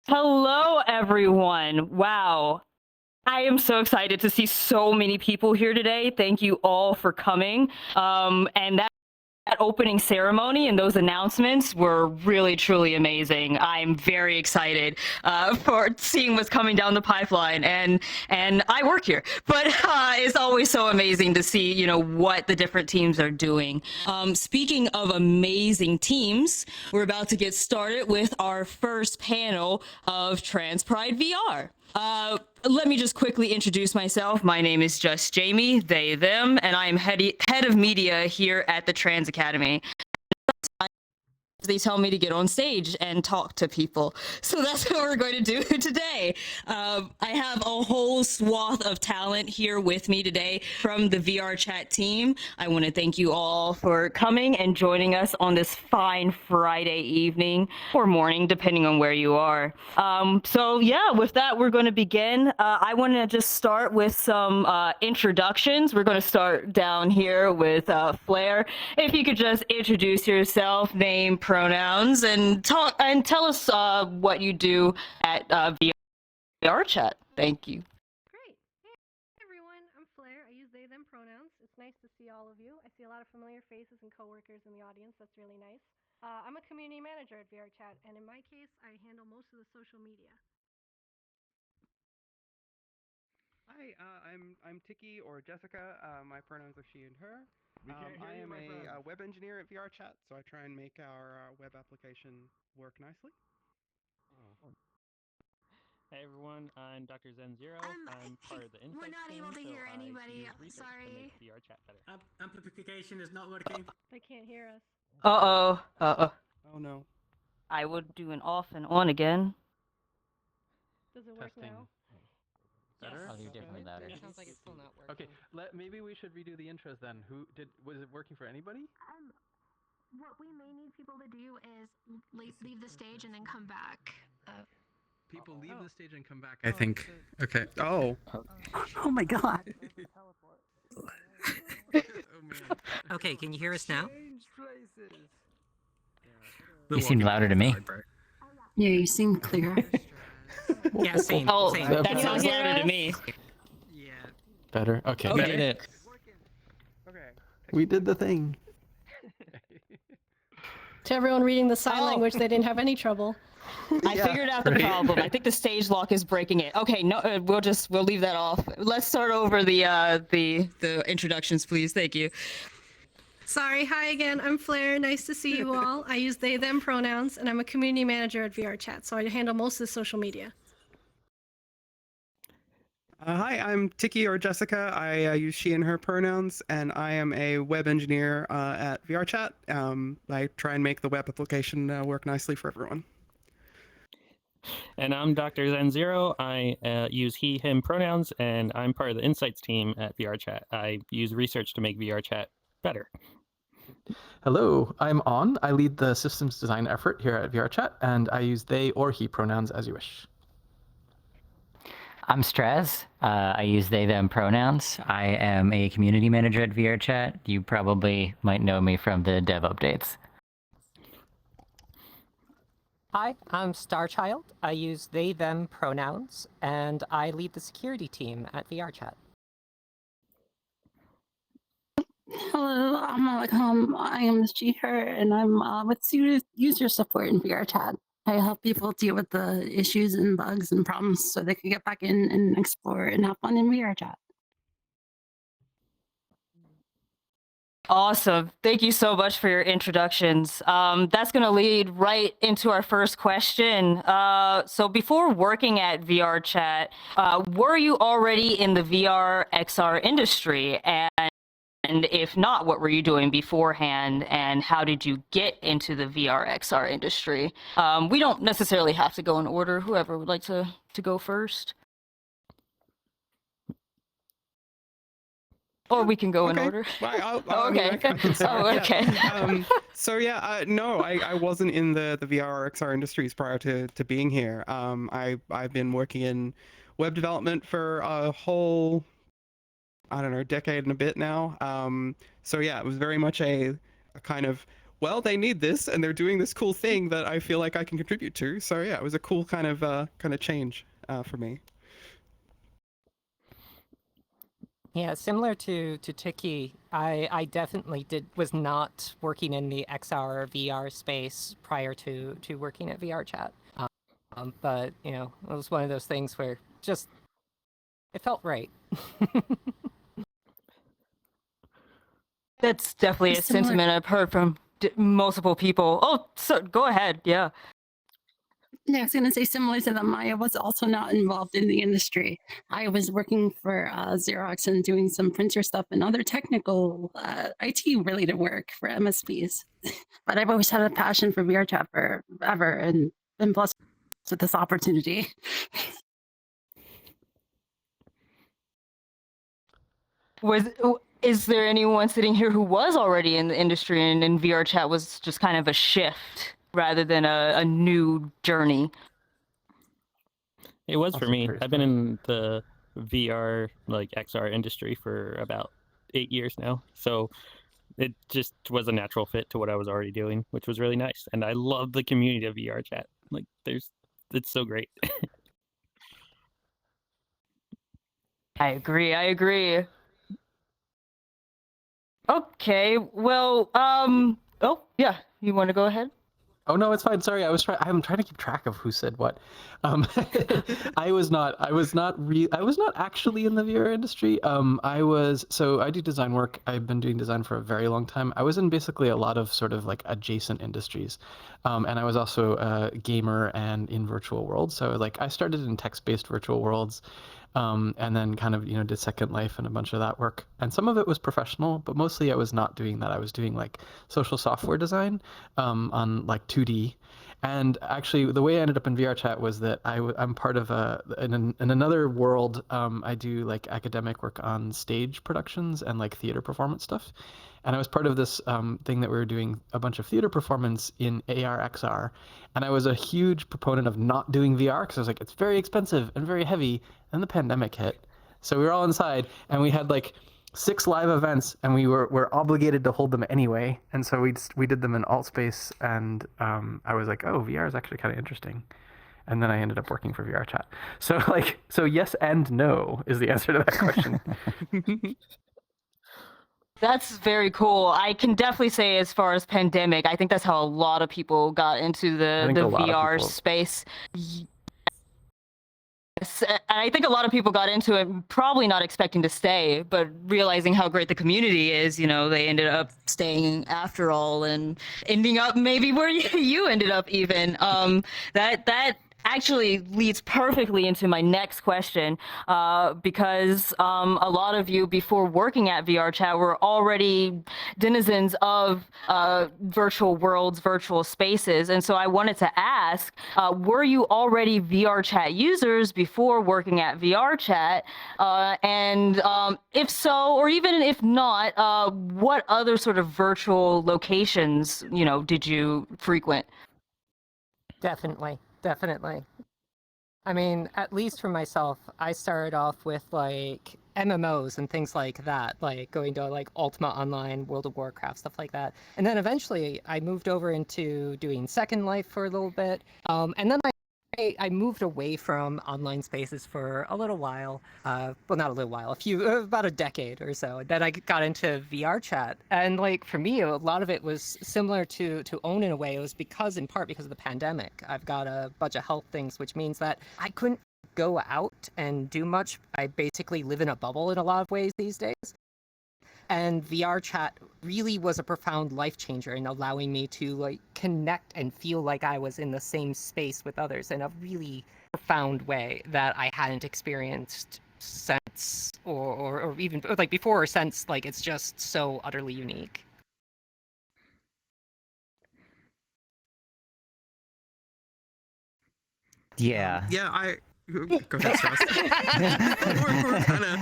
Hello, everyone. Wow. I am so excited to see so many people here today. Thank you all for coming. And that opening ceremony and those announcements were really, truly amazing. I'm very excited for seeing what's coming down the pipeline. And I work here, but it's always so amazing to see, what the different teams are doing. Speaking of amazing teams, we're about to get started with our first panel of Trans Pride VR. Let me just quickly introduce myself. My name is Just Jamie, they, them, and I am head of media here at the Trans Academy. They tell me to get on stage and talk to people. So that's what we're going to do today. I have a whole swath of talent here with me today from the VRChat team. I want to thank you all for coming and joining us on this fine Friday evening or morning, depending on where you are. So yeah, with that, we're going to begin. I want to just start with some introductions. We're going to start down here with Flare. If you could just introduce yourself, name, pronouns, and tell us what you do at VRChat. Thank you. Great. Hey everyone, I'm Flare. I use they, them pronouns. It's nice to see all of you. I see a lot of familiar faces and coworkers in the audience. That's really nice. I'm a community manager at VRChat, and in my case, I handle most of the social media. Hi, I'm Ticky or Jessica. My pronouns are she and her. I am a web engineer at VRChat, so I try and make our web application work nicely. Hey everyone, I'm DrZenZero. I'm part of the insights We're not team, able to so hear I anybody. use research Sorry. to make VRChat better. Amplification is not working. They can't hear us. Uh-oh. Oh no. I would do an off and on again. Does it work Testing. now? Better? Yes. I'll do definitely louder. It sounds like it's still not working. Okay, maybe we should redo the intros then. Was it working for anybody? What we may need people to do is leave the stage and then come back. People leave the stage and come back, I think. Okay. Oh. Oh my god. Oh man. Okay, can you hear us now? You seem louder to me. Yeah, you seem clear. Yeah, same. Oh, same. that sounds louder to me. Yeah. Better? Okay. We did it. Okay. We did the thing. To everyone reading the sign language, they didn't have any trouble. I figured out the problem. I think the stage lock is breaking it. Okay, no, we'll leave that off. Let's start over the introductions, please. Thank you. Sorry, hi again. I'm Flare. Nice to see you all. I use they, them pronouns, and I'm a community manager at VRChat, so I handle most of the social media. Hi, I'm Ticky or Jessica. I use she and her pronouns, and I am a web engineer at VRChat. I try and make the web application work nicely for everyone. And I'm DrZenZero. I use he, him pronouns, and I'm part of the insights team at VRChat. I use research to make VRChat better. Hello, I'm On. I lead the systems design effort here at VRChat, and I use they or he pronouns as you wish. I'm Straz. I use they, them pronouns. I am a community manager at VRChat. You probably might know me from the dev updates. Hi, I'm Starchild. I use they, them pronouns, and I lead the security team at VRChat. Hello, I'm aliquem. I am she, her, and I'm with user support in VRChat. I help people deal with the issues and bugs and problems so they can get back in and explore and have fun in VRChat. Awesome. Thank you so much for your introductions. That's going to lead right into our first question. So before working at VRChat, were you already in the VR XR industry? And if not, what were you doing beforehand? And how did you get into the VR XR industry? We don't necessarily have to go in order. Whoever would like to go first. Or we can go in order. Well, okay. Okay. So yeah, no, I wasn't in the VR XR industries prior to being here. I've been working in web development for a whole, I don't know, decade and a bit now. So yeah, it was very much a kind of well, they need this, and they're doing this cool thing that I feel like I can contribute to. So yeah, it was a cool kind of change for me. Yeah, similar to Ticky, I definitely was not working in the XR VR space prior to working at VRChat. But you know, it was one of those things where just it felt right. That's definitely a Similar- sentiment I've heard from multiple people. Oh, so go ahead. Yeah. Yeah, I was going to say similar to them. I was also not involved in the industry. I was working for Xerox and doing some printer stuff and other technical IT related work for MSPs. But I've always had a passion for VRChat forever and been blessed with this opportunity. Is there anyone sitting here who was already in the industry and in VRChat was just kind of a shift rather than a new journey? It was Also for me. curious I've been in the VR, like XR industry for about 8 years now. So it just was a natural fit to what I was already doing, which was really nice. And I love the community of VRChat. Like, it's so great. I agree. Okay, well, oh, yeah, you want to go ahead? Oh no, it's fine. Sorry, I'm trying to keep track of who said what. I was not actually in the VR industry. I do design work. I've been doing design for a very long time. I was in basically a lot of sort of like adjacent industries, and I was also a gamer and in virtual worlds. So like I started in text-based virtual worlds. And then kind of, did Second Life and a bunch of that work. And some of it was professional, but mostly I was not doing that. I was doing like social software design on like 2D. And actually, the way I ended up in VRChat was that I'm part of in another world. I do like academic work on stage productions and like theater performance stuff. And I was part of this thing that we were doing a bunch of theater performance in AR XR. And I was a huge proponent of not doing VR because I was like, it's very expensive and very heavy. And the pandemic hit. So we were all inside and we had like 6 live events and we're obligated to hold them anyway. And so we did them in alt space, and I was like, oh, VR is actually kind of interesting. And then I ended up working for VRChat. So yes and no is the answer to that question. That's very cool. I can definitely say, as far as pandemic, I think that's how a lot of people got into the VR space. Yes, and I think a lot of people got into it probably not expecting to stay, but realizing how great the community is, they ended up staying after all and ending up maybe where you ended up even. That actually leads perfectly into my next question, because a lot of you, before working at VRChat, were already denizens of virtual worlds, virtual spaces. And so I wanted to ask, were you already VRChat users before working at VRChat? And if so, or even if not, what other sort of virtual locations, did you frequent? Definitely. I mean, at least for myself, I started off with like MMOs and things like that, like going to like Ultima Online, World of Warcraft, stuff like that. And then eventually I moved over into doing Second Life for a little bit. And then I moved away from online spaces for a little while. Well, not a little while, about a decade or so. Then I got into VRChat. And like for me, a lot of it was similar to Own in a way. It was in part because of the pandemic. I've got a bunch of health things, which means that I couldn't go out and do much. I basically live in a bubble in a lot of ways these days. And VRChat really was a profound life changer in allowing me to like connect and feel like I was in the same space with others in a really profound way that I hadn't experienced since or even like before, or since. Like it's just so utterly unique. Yeah. Go ahead, Strauss. we're kind of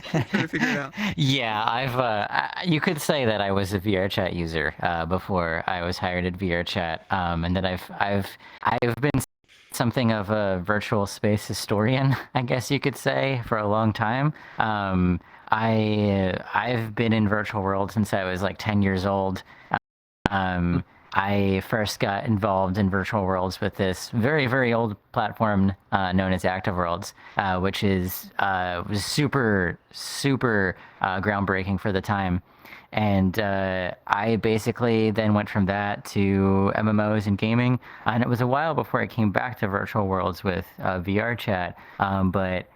trying to figure it out. Yeah, you could say that I was a VRChat user before I was hired at VRChat, and that I've been something of a virtual space historian, I guess you could say, for a long time. I've been in virtual world since I was like 10 years old. I first got involved in virtual worlds with this very, very old platform known as Active Worlds, which was super, super groundbreaking for the time. And I basically then went from that to MMOs and gaming, and it was a while before I came back to virtual worlds with VRChat. But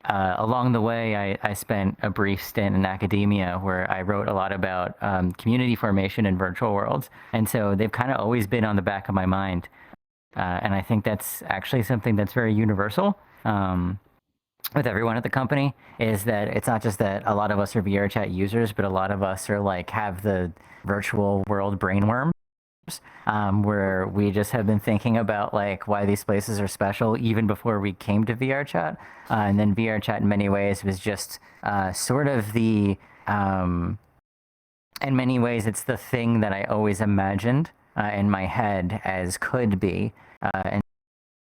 along the way, I spent a brief stint in academia where I wrote a lot about community formation in virtual worlds. And so they've kind of always been on the back of my mind. And I think that's actually something that's very universal with everyone at the company, is that it's not just that a lot of us are VRChat users, but a lot of us are like have the virtual world brainworms. Where we just have been thinking about like why these places are special even before we came to VRChat, and then VRChat in many ways was just sort of the in many ways it's the thing that I always imagined in my head as could be, and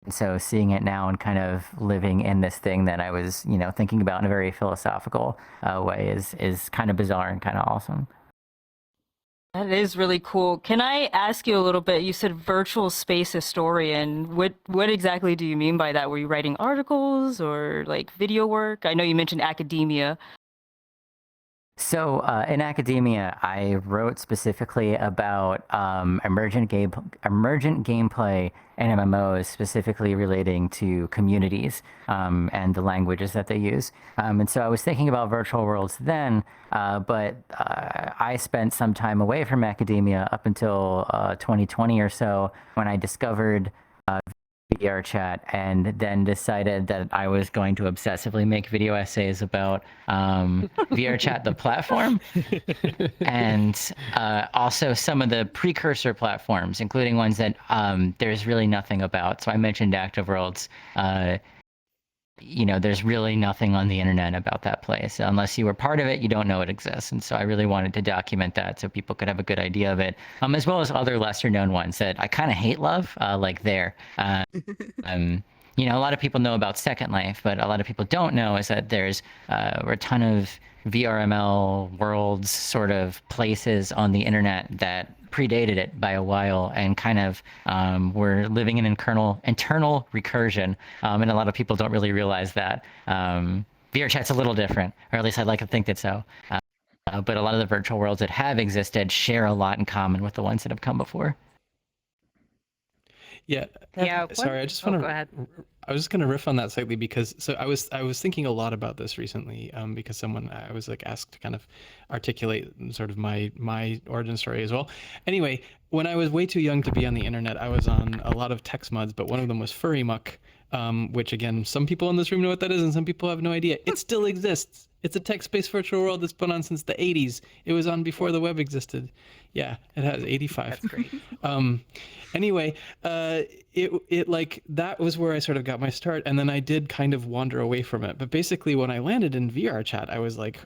so seeing it now and kind of living in this thing that I was thinking about in a very philosophical way is kind of bizarre and kind of awesome. That is really cool. Can I ask you a little bit? You said virtual space historian. What exactly do you mean by that? Were you writing articles or like video work? I know you mentioned academia. So in academia, I wrote specifically about emergent gameplay and MMOs, specifically relating to communities and the languages that they use. And so I was thinking about virtual worlds then, but I spent some time away from academia up until 2020 or so when I discovered VRChat, and then decided that I was going to obsessively make video essays about VRChat the platform, and also some of the precursor platforms, including ones that there's really nothing about. So I mentioned Active Worlds. There's really nothing on the internet about that place. Unless you were part of it, you don't know it exists. And so I really wanted to document that so people could have a good idea of it, as well as other lesser known ones that I kind of hate love, like there. A lot of people know about Second Life, but a lot of people don't know is that there's a ton of VRML worlds, sort of places on the internet that predated it by a while and kind of were living in internal recursion, and a lot of people don't really realize that. VRChat's a little different, or at least I'd like to think that so. But a lot of the virtual worlds that have existed share a lot in common with the ones that have come before. Yeah. Sorry, I just want to. Go ahead. I was just going to riff on that slightly because I was thinking a lot about this recently because I was like asked to kind of articulate sort of my origin story as well. Anyway, when I was way too young to be on the internet, I was on a lot of text mods, but one of them was Furry Muck, which again, some people in this room know what that is and some people have no idea. It still exists. It's a text-based virtual world that's been on since the 80s. It was on before the web existed. Yeah, it has 85. That's great. Anyway, it like that was where I sort of got my start, and then I did kind of wander away from it. But basically, when I landed in VRChat, I was like,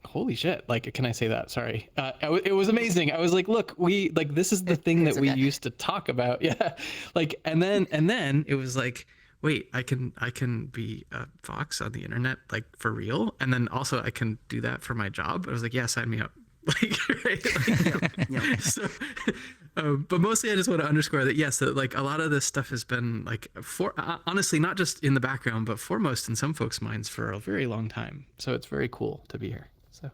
holy shit! Like, can I say that? Sorry. It was amazing. I was like, look, this is the thing that we used to talk about. Yeah, like, and then it was like, wait, I can be a Fox on the internet, like for real, and then also I can do that for my job. I was like, yeah, sign me up. So, but mostly I just want to underscore that yes, that like a lot of this stuff has been like honestly not just in the background, but foremost in some folks' minds for a very long time. So it's very cool to be here. So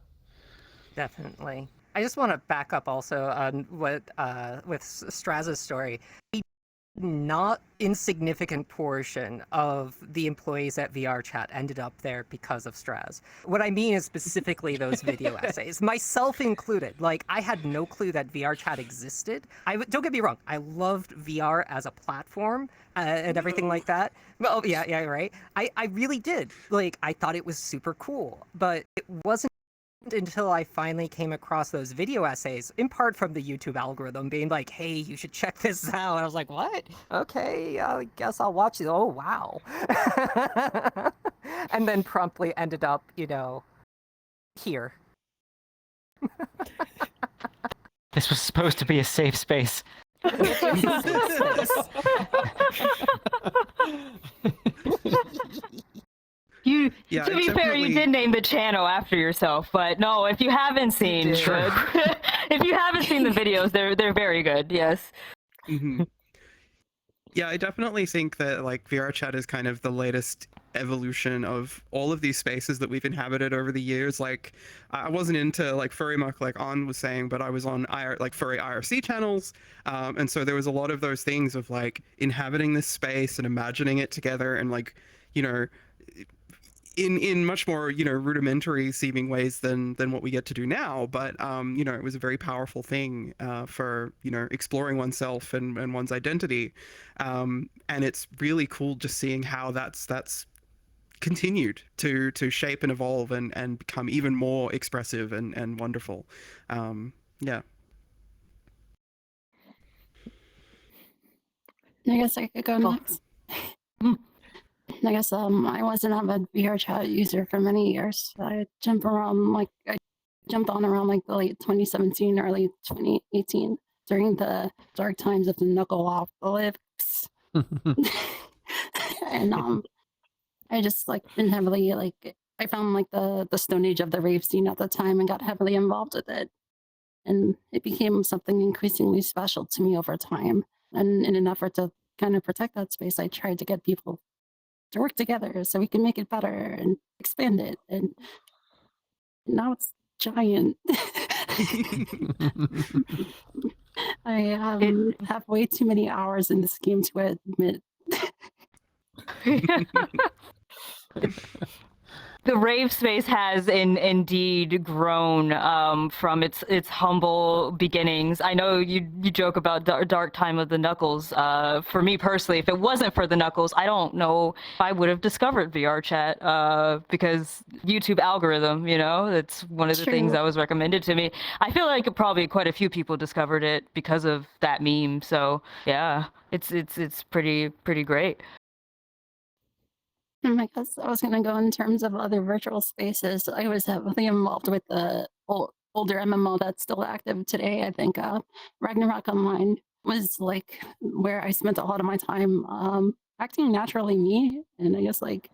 Definitely. I just want to back up also on what with Straz's story. Not insignificant portion of the employees at VRChat ended up there because of Straz. What I mean is specifically those video essays, myself included. Like, I had no clue that VRChat existed. Don't get me wrong, I loved VR as a platform and everything like that. Well, yeah, right. I really did. Like, I thought it was super cool, but it wasn't until I finally came across those video essays, in part from the YouTube algorithm being like, hey, you should check this out. And I was like, what? Okay, I guess I'll watch it. Oh, wow. And then promptly ended up, here. This was supposed to be a safe space. To be fair, you did name the channel after yourself, but no, if you haven't seen, If you haven't seen the videos, they're very good. Yes. Mhm. Yeah, I definitely think that like VRChat is kind of the latest evolution of all of these spaces that we've inhabited over the years. Like, I wasn't into like furry muck like On was saying, but I was on like furry IRC channels, and so there was a lot of those things of like inhabiting this space and imagining it together, and like, you know, in much more, you know, rudimentary seeming ways than what we get to do now. But you know, it was a very powerful thing for, you know, exploring oneself and one's identity, and it's really cool just seeing how that's continued to shape and evolve and become even more expressive and wonderful. Yeah. I guess I could go next. I guess I wasn't a VRChat user for many years. I jumped around like I jumped on around like the late 2017, early 2018 during the dark times of the knuckle off the lips. And I just like been heavily like I found like the stone age of the rave scene at the time and got heavily involved with it. And it became something increasingly special to me over time. And in an effort to kind of protect that space, I tried to get people to work together so we can make it better and expand it. And now it's giant. I have way too many hours in this game to admit. The rave space has indeed grown from its humble beginnings. I know you joke about dark time of the knuckles. For me personally, if it wasn't for the knuckles, I don't know if I would have discovered VRChat because YouTube algorithm, you know, that's one of the things that was recommended to me. I feel like probably quite a few people discovered it because of that meme. So yeah, it's pretty great. I guess I was going to go in terms of other virtual spaces. I was heavily involved with the older MMO that's still active today. I think Ragnarok Online was like where I spent a lot of my time acting naturally me. And I guess like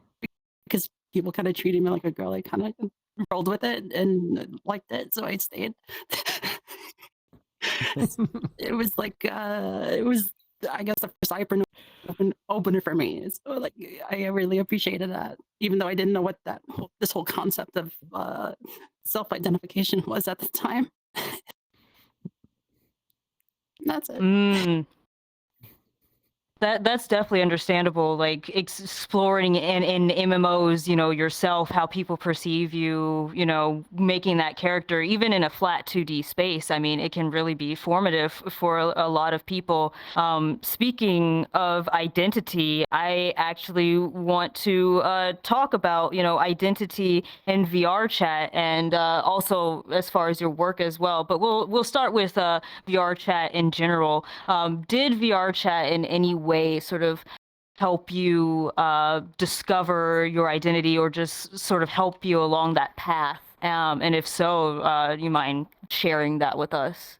because people kind of treated me like a girl, I kind of rolled with it and liked it. So I stayed. It was like, it was, I guess, the first opener for me. So like I really appreciated that, even though I didn't know what this whole concept of self-identification was at the time. That's it. That's definitely understandable. Like exploring in MMOs, you know, yourself, how people perceive you, you know, making that character, even in a flat 2D space. I mean, it can really be formative for a lot of people. Speaking of identity, I actually want to talk about, you know, identity in VRChat and also as far as your work as well. But we'll start with VRChat in general. Did VRChat in any way sort of help you discover your identity or just sort of help you along that path? And if so, you mind sharing that with us?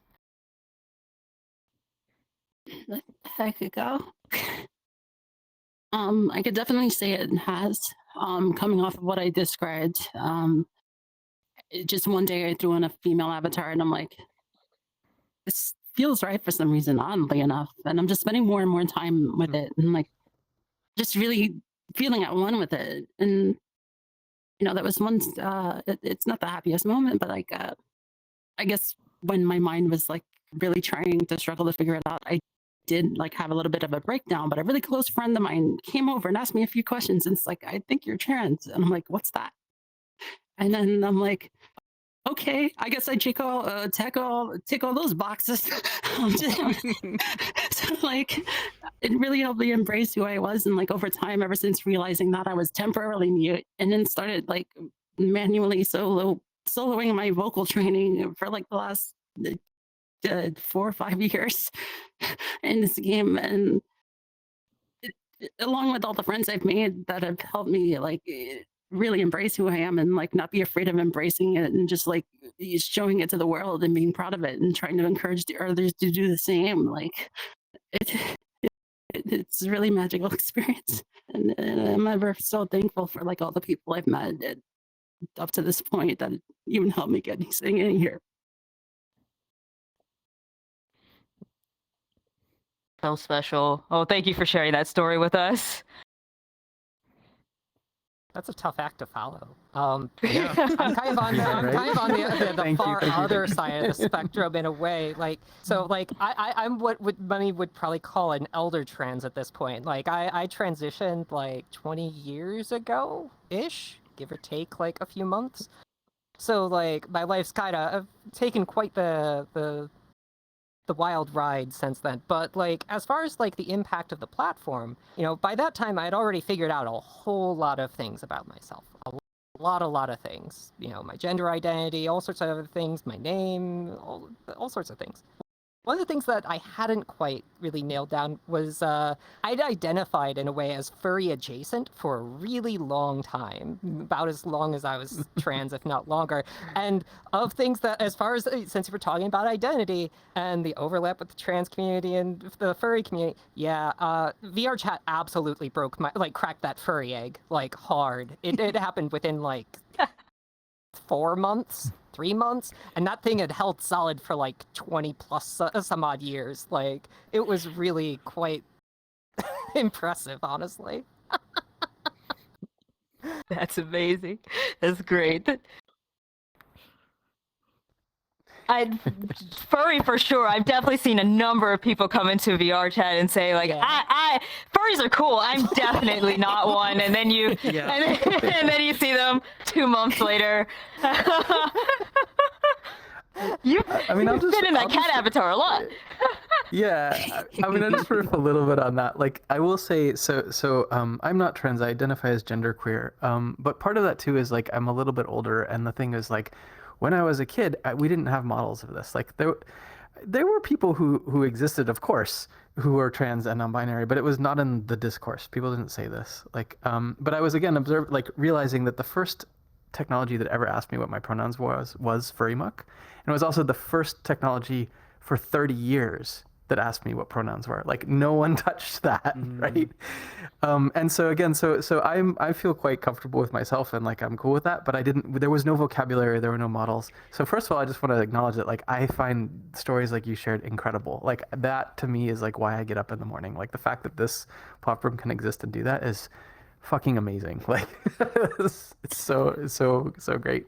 I could go. I could definitely say it has. Coming off of what I described, just one day I threw in a female avatar and I'm like, this feels right for some reason, oddly enough. And I'm just spending more and more time with it and like just really feeling at one with it. And, you know, that was one, it's not the happiest moment, but like, I guess when my mind was like really trying to struggle to figure it out, I did like have a little bit of a breakdown, but a really close friend of mine came over and asked me a few questions. And it's like, I think you're trans. And I'm like, what's that? And then I'm like, okay, I guess I tick all those boxes. So like, it really helped me embrace who I was, and like over time, ever since realizing that I was temporarily mute, and then started like manually soloing my vocal training for like the last 4 or 5 years in this game, and along with all the friends I've made that have helped me like really embrace who I am and like not be afraid of embracing it and just like showing it to the world and being proud of it and trying to encourage the others to do the same. Like it's a really magical experience, and I'm ever so thankful for like all the people I've met up to this point that even helped me get sitting in here. So special. Oh, thank you for sharing that story with us. That's a tough act to follow. Yeah. I'm kind of on the, I'm Right? kind of on the Thank you, far thank you. other side of the spectrum in a way. Like, so like I'm what many would probably call an elder trans at this point. Like I transitioned like 20 years ago ish, give or take like a few months. So like my life's kind of taken quite the wild ride since then. But like as far as like the impact of the platform, you know, by that time I'd already figured out a whole lot of things about myself. A lot of things. You know, my gender identity, all sorts of other things, my name, all sorts of things. One of the things that I hadn't quite really nailed down was I'd identified in a way as furry adjacent for a really long time, about as long as I was trans, if not longer. And of things that, as far as, since we're talking about identity and the overlap with the trans community and the furry community, yeah, VRChat absolutely broke my, like, cracked that furry egg, like, hard. It happened within, like, 4 months, 3 months, and that thing had held solid for like 20 plus some odd years. Like, it was really quite impressive, honestly. That's amazing. That's great. Furry for sure. I've definitely seen a number of people come into VRChat and say like, Yeah. furries are cool. I'm definitely not one. And then you, Yeah. and then you see them 2 months later. You've been in that cat avatar a lot. Yeah, I mean, I just riff a little bit on that. Like, I will say, I'm not trans. I identify as genderqueer. But part of that too is like I'm a little bit older, and the thing is like, when I was a kid, we didn't have models of this. Like there were people who existed, of course, who were trans and non-binary, but it was not in the discourse. People didn't say this. Like, but I was again realizing that the first technology that ever asked me what my pronouns was furry muck, and it was also the first technology for 30 years that asked me what pronouns were. Like, no one touched that, right? And so again, so I feel quite comfortable with myself, and like I'm cool with that. But there was no vocabulary, there were no models. So first of all, I just want to acknowledge that like I find stories like you shared incredible. Like that to me is like why I get up in the morning. Like the fact that this platform can exist and do that is fucking amazing. Like it's so great.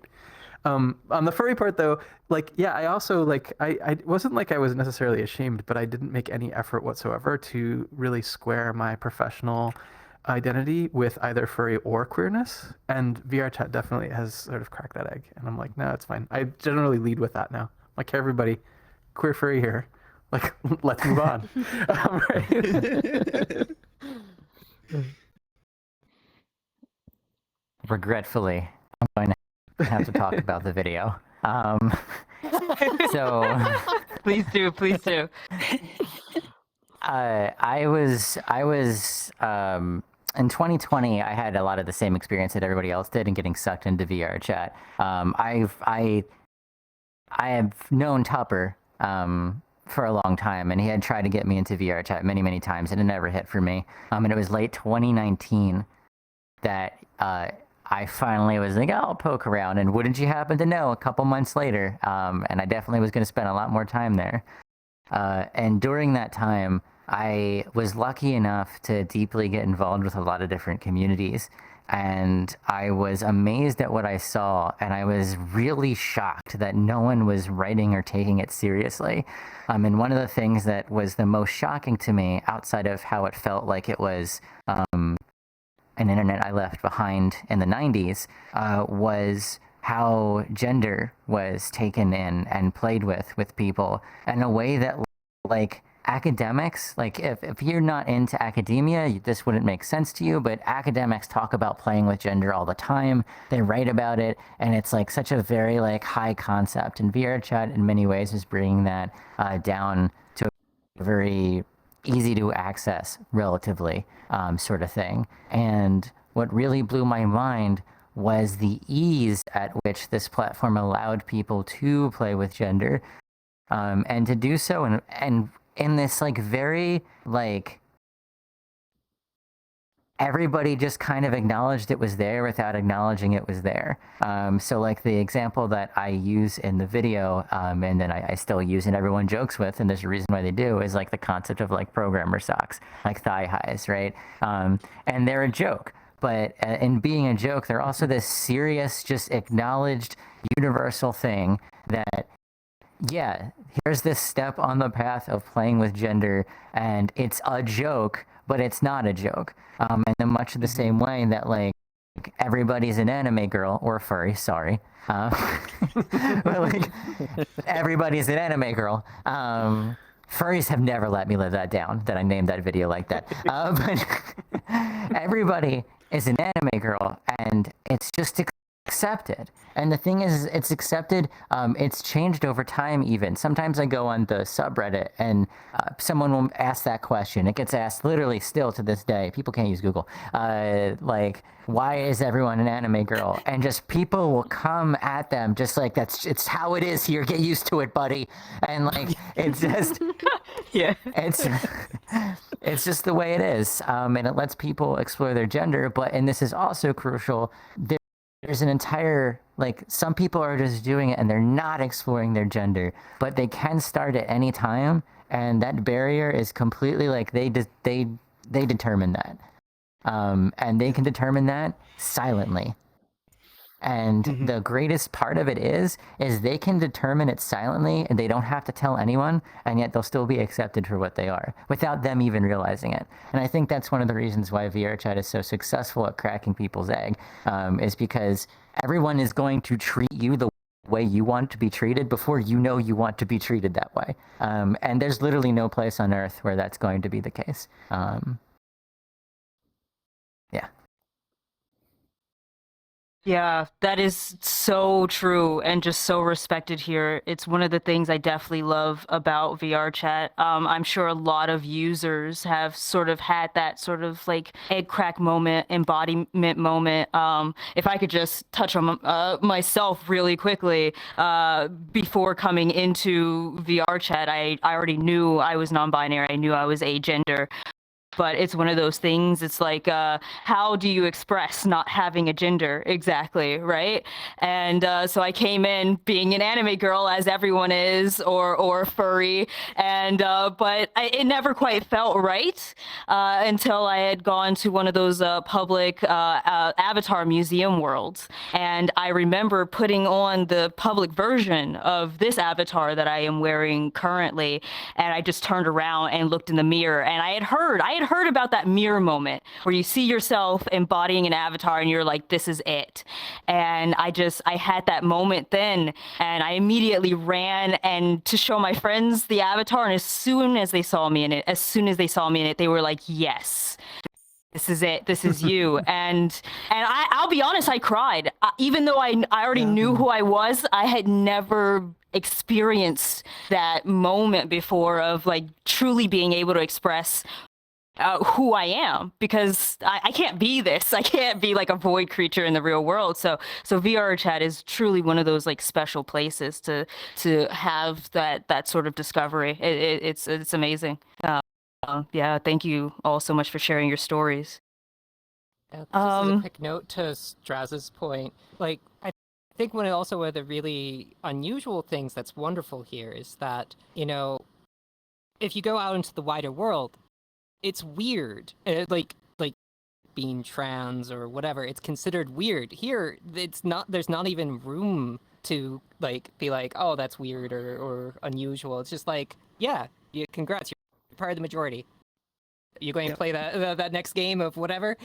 On the furry part though, like, yeah, I also like, I wasn't like I was necessarily ashamed, but I didn't make any effort whatsoever to really square my professional identity with either furry or queerness. And VRChat definitely has sort of cracked that egg. And I'm like, no, it's fine. I generally lead with that now. Like, hey, everybody, queer furry here. Like, let's move on. Right? Regretfully, I'm going to have to talk about the video. So Please do, please do. I was in 2020. I had a lot of the same experience that everybody else did in getting sucked into VRChat. I have known Tupper for a long time, and he had tried to get me into VRChat many times, and it never hit for me. And it was late 2019 that I finally was like, I'll poke around, and wouldn't you happen to know, a couple months later, and I definitely was going to spend a lot more time there. And during that time, I was lucky enough to deeply get involved with a lot of different communities, and I was amazed at what I saw, and I was really shocked that no one was writing or taking it seriously. And one of the things that was the most shocking to me, outside of how it felt like it was an internet I left behind in the 90s, was how gender was taken in and played with people in a way that, like, academics, like if you're not into academia, this wouldn't make sense to you, but academics talk about playing with gender all the time. They write about it, and it's like such a very like high concept, and VRChat in many ways is bringing that down to a very easy to access, relatively, sort of thing. And what really blew my mind was the ease at which this platform allowed people to play with gender, and to do so and in this like very like everybody just kind of acknowledged it was there without acknowledging it was there. So like the example that I use in the video, and then I still use and everyone jokes with, and there's a reason why they do, is like the concept of like programmer socks, like thigh highs, right? And they're a joke. But in being a joke, they're also this serious, just acknowledged universal thing that, yeah, here's this step on the path of playing with gender, and it's a joke, but it's not a joke. And in much of the same way that, like, everybody's an anime girl, or furry, sorry. But, like, everybody's an anime girl. Furries have never let me live that down, that I named that video like that. But everybody is an anime girl, and it's just accepted. And the thing is, it's accepted, it's changed over time even. Sometimes I go on the subreddit and someone will ask that question. It gets asked literally still to this day. People can't use Google. Like, why is everyone an anime girl? And just people will come at them just like, it's how it is here. Get used to it, buddy. And like, it's just, Yeah. it's just the way it is. And it lets people explore their gender. But, and this is also crucial, there's an entire, like, some people are just doing it and they're not exploring their gender, but they can start at any time, and that barrier is completely like they determine that, and they can determine that silently. And the greatest part of it is they can determine it silently, and they don't have to tell anyone, and yet they'll still be accepted for what they are without them even realizing it. And I think that's one of the reasons why VRChat is so successful at cracking people's egg, is because everyone is going to treat you the way you want to be treated before you know you want to be treated that way. And there's literally no place on earth where that's going to be the case. Yeah. Yeah, that is so true and just so respected here. It's one of the things I definitely love about VRChat. I'm sure a lot of users have sort of had that sort of like egg crack moment, embodiment moment. If I could just touch on myself really quickly, before coming into VRChat, I already knew I was non-binary. I knew I was agender. But it's one of those things, it's like, how do you express not having a gender exactly, right? And so I came in being an anime girl, as everyone is, or furry, and but it never quite felt right until I had gone to one of those public avatar museum worlds. And I remember putting on the public version of this avatar that I am wearing currently, and I just turned around and looked in the mirror, and I had heard about that mirror moment where you see yourself embodying an avatar and you're like, this is it. And I had that moment then, and I immediately ran and to show my friends the avatar, and as soon as they saw me in it, they were like, yes, this is it. This is you. and I'll be honest, I cried. Even though I already knew who I was, I had never experienced that moment before of like truly being able to express who I am, because I can't be this. I can't be like a void creature in the real world. So VRChat is truly one of those like special places to have that sort of discovery. It's amazing. Yeah, thank you all so much for sharing your stories. Just as a quick note to Straz's point, like I think one of the really unusual things that's wonderful here is that, you know, if you go out into the wider world, it's weird. Like being trans or whatever, it's considered weird. Here, it's not. There's not even room to like be like, oh, that's weird or unusual. It's just like, yeah, congrats, you're part of the majority. You going to play that next game of whatever?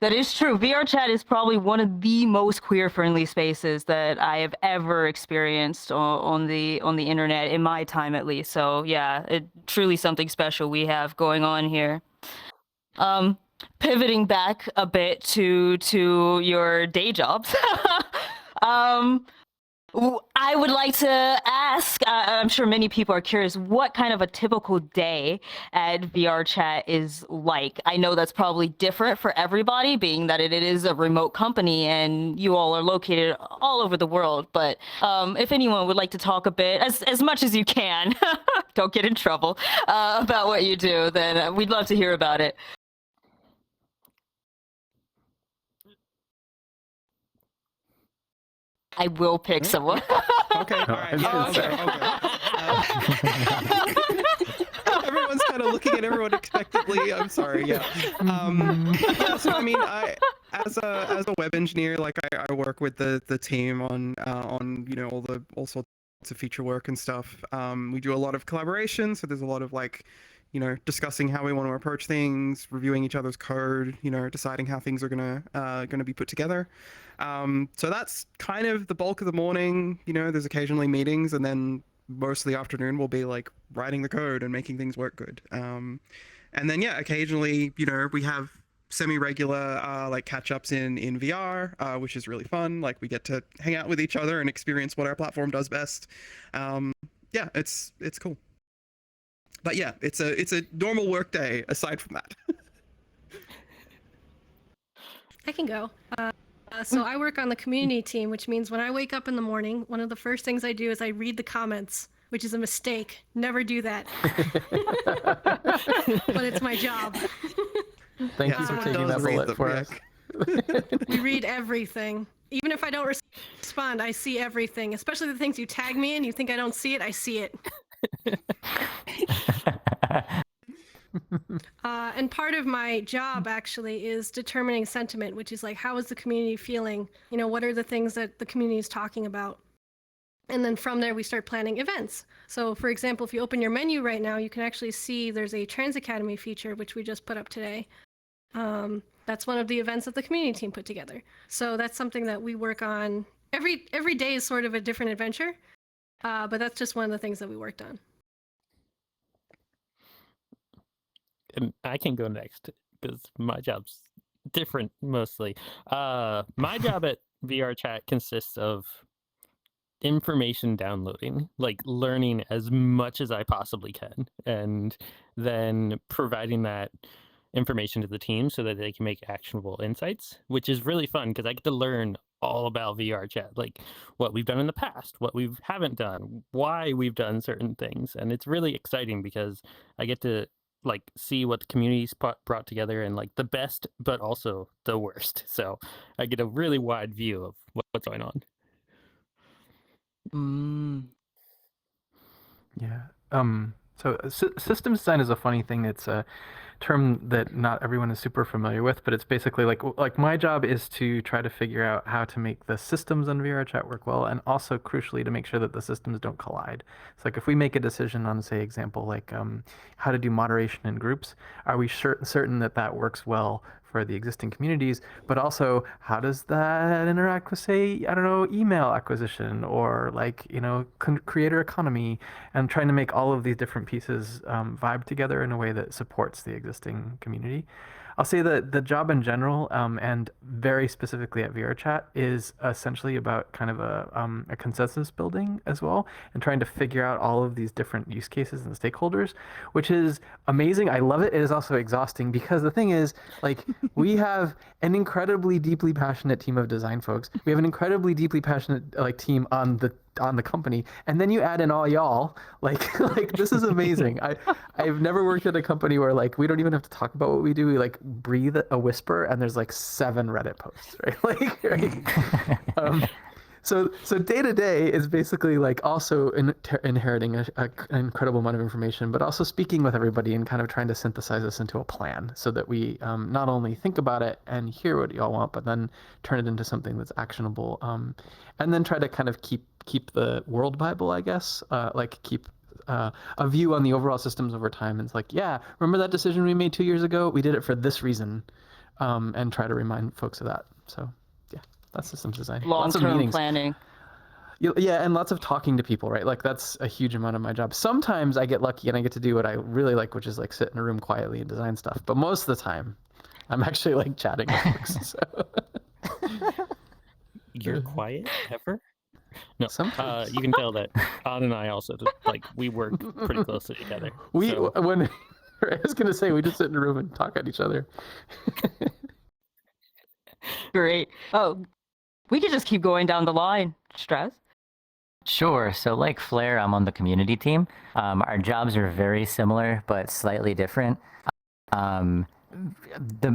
That is true. VRChat is probably one of the most queer-friendly spaces that I have ever experienced on the internet, in my time at least. So yeah, it truly something special we have going on here. Pivoting back a bit to your day jobs. I would like to ask, I'm sure many people are curious, what kind of a typical day at VRChat is like? I know that's probably different for everybody, being that it is a remote company and you all are located all over the world. But if anyone would like to talk a bit, as much as you can, don't get in trouble, about what you do, then we'd love to hear about it. I will pick someone. Okay, all right. Yeah, okay. Everyone's kind of looking at everyone expectantly. I'm sorry. Yeah. Yeah. So I mean, as a web engineer, like I work with the team on all sorts of feature work and stuff. We do a lot of collaboration, so there's a lot of like, discussing how we want to approach things, reviewing each other's code, deciding how things are gonna be put together. So that's kind of the bulk of the morning. There's occasionally meetings, and then most of the afternoon will be like writing the code and making things work good. And then occasionally, we have semi-regular like catch-ups in VR, which is really fun. Like we get to hang out with each other and experience what our platform does best. It's cool. But yeah, it's a normal work day aside from that. I can go. So I work on the community team, which means when I wake up in the morning, one of the first things I do is I read the comments, which is a mistake. Never do that. But it's my job. Thank you for taking that bullet for us. We read everything. Even if I don't respond, I see everything, especially the things you tag me in. You think I don't see it? I see it. And part of my job actually is determining sentiment, which is like, how is the community feeling? What are the things that the community is talking about? And then from there, we start planning events. So for example, if you open your menu right now, you can actually see there's a Trans Academy feature, which we just put up today. That's one of the events that the community team put together. So that's something that we work on. Every day is sort of a different adventure, but that's just one of the things that we worked on. And I can go next because my job's different mostly. My job at VRChat consists of information downloading, like learning as much as I possibly can, and then providing that information to the team so that they can make actionable insights, which is really fun because I get to learn all about VRChat, like what we've done in the past, what we haven't done, why we've done certain things. And it's really exciting because I get to like see what the community's brought together and like the best, but also the worst. So I get a really wide view of what's going on. Yeah. So systems design is a funny thing. It's a term that not everyone is super familiar with, but it's basically like my job is to try to figure out how to make the systems on VRChat work well, and also crucially to make sure that the systems don't collide. It's like if we make a decision on, say, example like how to do moderation in groups, are we certain that that works well for the existing communities, but also how does that interact with, say, I don't know, email acquisition or like, creator economy, and trying to make all of these different pieces vibe together in a way that supports the existing community. I'll say that the job in general, and very specifically at VRChat, is essentially about kind of a consensus building as well, and trying to figure out all of these different use cases and stakeholders, which is amazing. I love it. It is also exhausting because the thing is, like, we have an incredibly deeply passionate team of design folks. We have an incredibly deeply passionate team on the company, and then you add in all y'all, like this is amazing. I've never worked at a company where like we don't even have to talk about what we do. We like breathe a whisper and there's like 7 Reddit posts, right? Right? So day to day is basically like also inheriting an incredible amount of information, but also speaking with everybody and kind of trying to synthesize this into a plan so that we not only think about it and hear what y'all want, but then turn it into something that's actionable, and then try to kind of keep the world Bible, I guess, keep a view on the overall systems over time. And it's like, yeah, remember that decision we made 2 years ago? We did it for this reason, and try to remind folks of that. So yeah, that's systems design. Long-term planning. Yeah, and lots of talking to people, right? Like that's a huge amount of my job. Sometimes I get lucky and I get to do what I really like, which is like sit in a room quietly and design stuff. But most of the time, I'm actually like chatting with folks. So. You're quiet ever? No, Sometimes. you can tell that An and I also like we work pretty closely together. We so, when I was gonna say we just sit in a room and talk at each other. Great. Oh, we could just keep going down the line. Stress. Sure. So, like Flair, I'm on the community team. Our jobs are very similar, but slightly different. Um,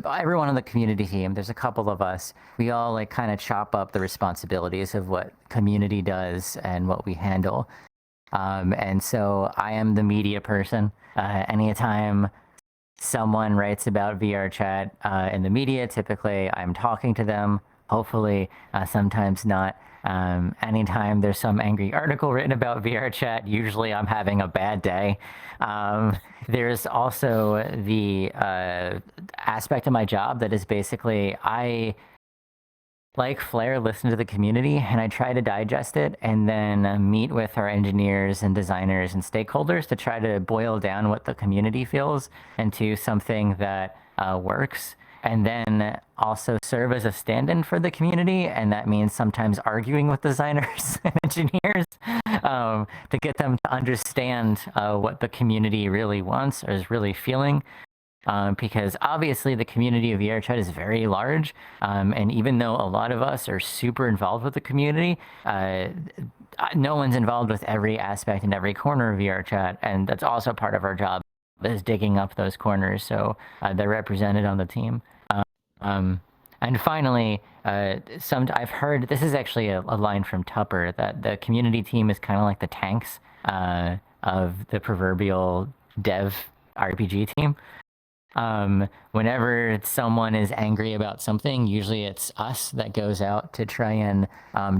everyone on the community team, there's a couple of us. We all like kind of chop up the responsibilities of what community does and what we handle. And so I am the media person. Anytime someone writes about VRChat in the media, typically I'm talking to them. Hopefully, sometimes not. Anytime there's some angry article written about VRChat, usually I'm having a bad day. There's also the aspect of my job that is basically I, like Flair, listen to the community and I try to digest it and then meet with our engineers and designers and stakeholders to try to boil down what the community feels into something that works. And then also serve as a stand-in for the community, and that means sometimes arguing with designers and engineers to get them to understand what the community really wants or is really feeling. Because obviously the community of VRChat is very large, and even though a lot of us are super involved with the community, no one's involved with every aspect and every corner of VRChat, and that's also part of our job, is digging up those corners so they're represented on the team. And finally, I've heard, this is actually a line from Tupper, that the community team is kind of like the tanks of the proverbial dev RPG team. Whenever someone is angry about something, usually it's us that goes out to try and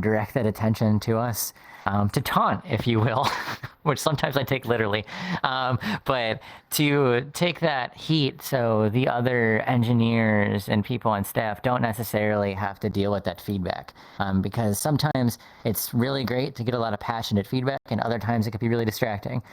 direct that attention to us, to taunt, if you will, which sometimes I take literally, but to take that heat so the other engineers and people on staff don't necessarily have to deal with that feedback, because sometimes it's really great to get a lot of passionate feedback, and other times it could be really distracting.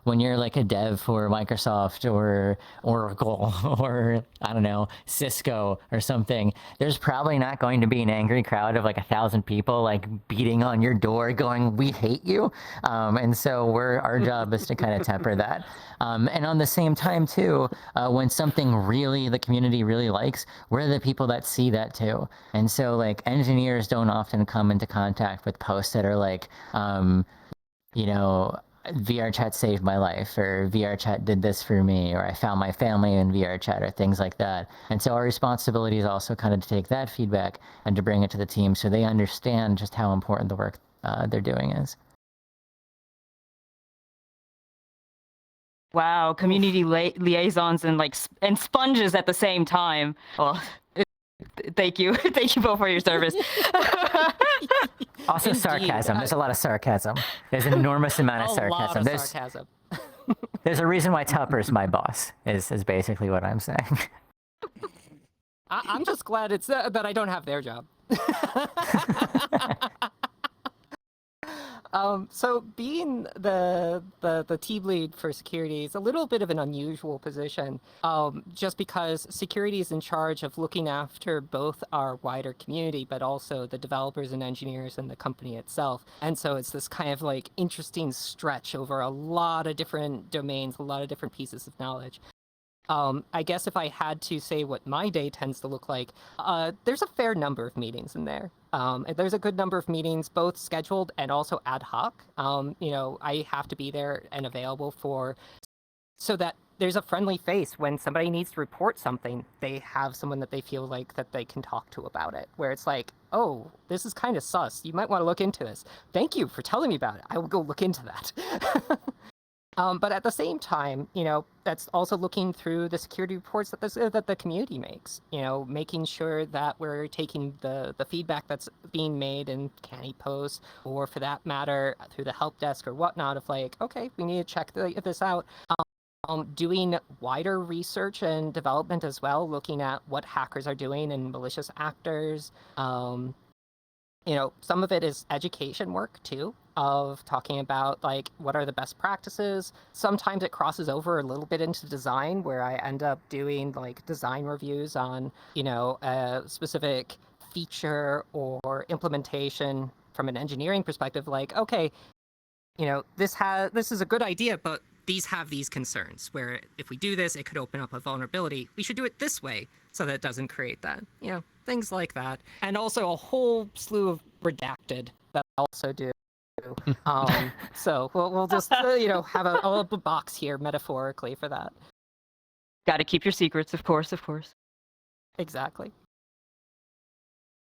When you're like a dev for Microsoft or Oracle or, I don't know, Cisco or something, there's probably not going to be an angry crowd of like 1,000 people like beating on your door going, "We hate you." And so our job is to kind of temper that. And on the same time too, when something really the community really likes, we're the people that see that too. And so like engineers don't often come into contact with posts that are like, you know, VRChat saved my life, or VRChat did this for me, or I found my family in VRChat, or things like that. And so our responsibility is also kind of to take that feedback and to bring it to the team so they understand just how important the work they're doing is. Wow, community liaisons and and sponges at the same time. Well, thank you, thank you both for your service. Also sarcasm. There's a lot of sarcasm. There's an enormous amount of sarcasm. Sarcasm. There's a reason why Tupper's my boss, is basically what I'm saying. I'm just glad it's that I don't have their job. So being the team lead for security is a little bit of an unusual position, just because security is in charge of looking after both our wider community, but also the developers and engineers and the company itself. And so it's this kind of like interesting stretch over a lot of different domains, a lot of different pieces of knowledge. I guess if I had to say what my day tends to look like, there's a fair number of meetings in there. There's a good number of meetings, both scheduled and also ad hoc. You know, I have to be there and available so that there's a friendly face when somebody needs to report something. They have someone that they feel like that they can talk to about it, where it's like, "Oh, this is kind of sus. You might want to look into this. Thank you for telling me about it. I will go look into that." But at the same time, you know, that's also looking through the security reports that the community makes. You know, making sure that we're taking the feedback that's being made in canny posts, or for that matter, through the help desk or whatnot, of like, okay, we need to check this out. Doing wider research and development as well, looking at what hackers are doing and malicious actors. You know, some of it is education work too, of talking about like what are the best practices. Sometimes it crosses over a little bit into design, where I end up doing like design reviews on, you know, a specific feature or implementation from an engineering perspective, like, okay, you know, this is a good idea, but these have these concerns where if we do this, it could open up a vulnerability. We should do it this way so that it doesn't create that, you know, things like that. And also a whole slew of redacted that I also do. So we'll just, you know, have a box here metaphorically for that. Got to keep your secrets, of course, of course. Exactly.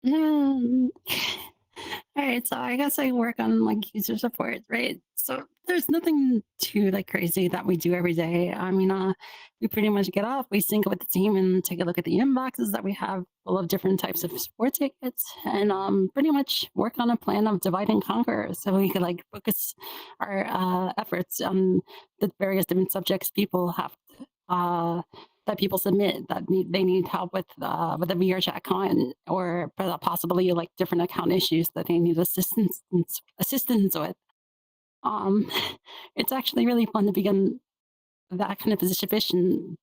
All right, so I guess I work on like user support, right? So there's nothing too like crazy that we do every day. I mean, we pretty much get off, we sync with the team and take a look at the inboxes that we have full of different types of support tickets, and pretty much work on a plan of divide and conquer, so we could like focus our efforts on the various different subjects people have that people submit that they need help with the VRChat account, or possibly like different account issues that they need assistance with. It's actually really fun to be in that kind of position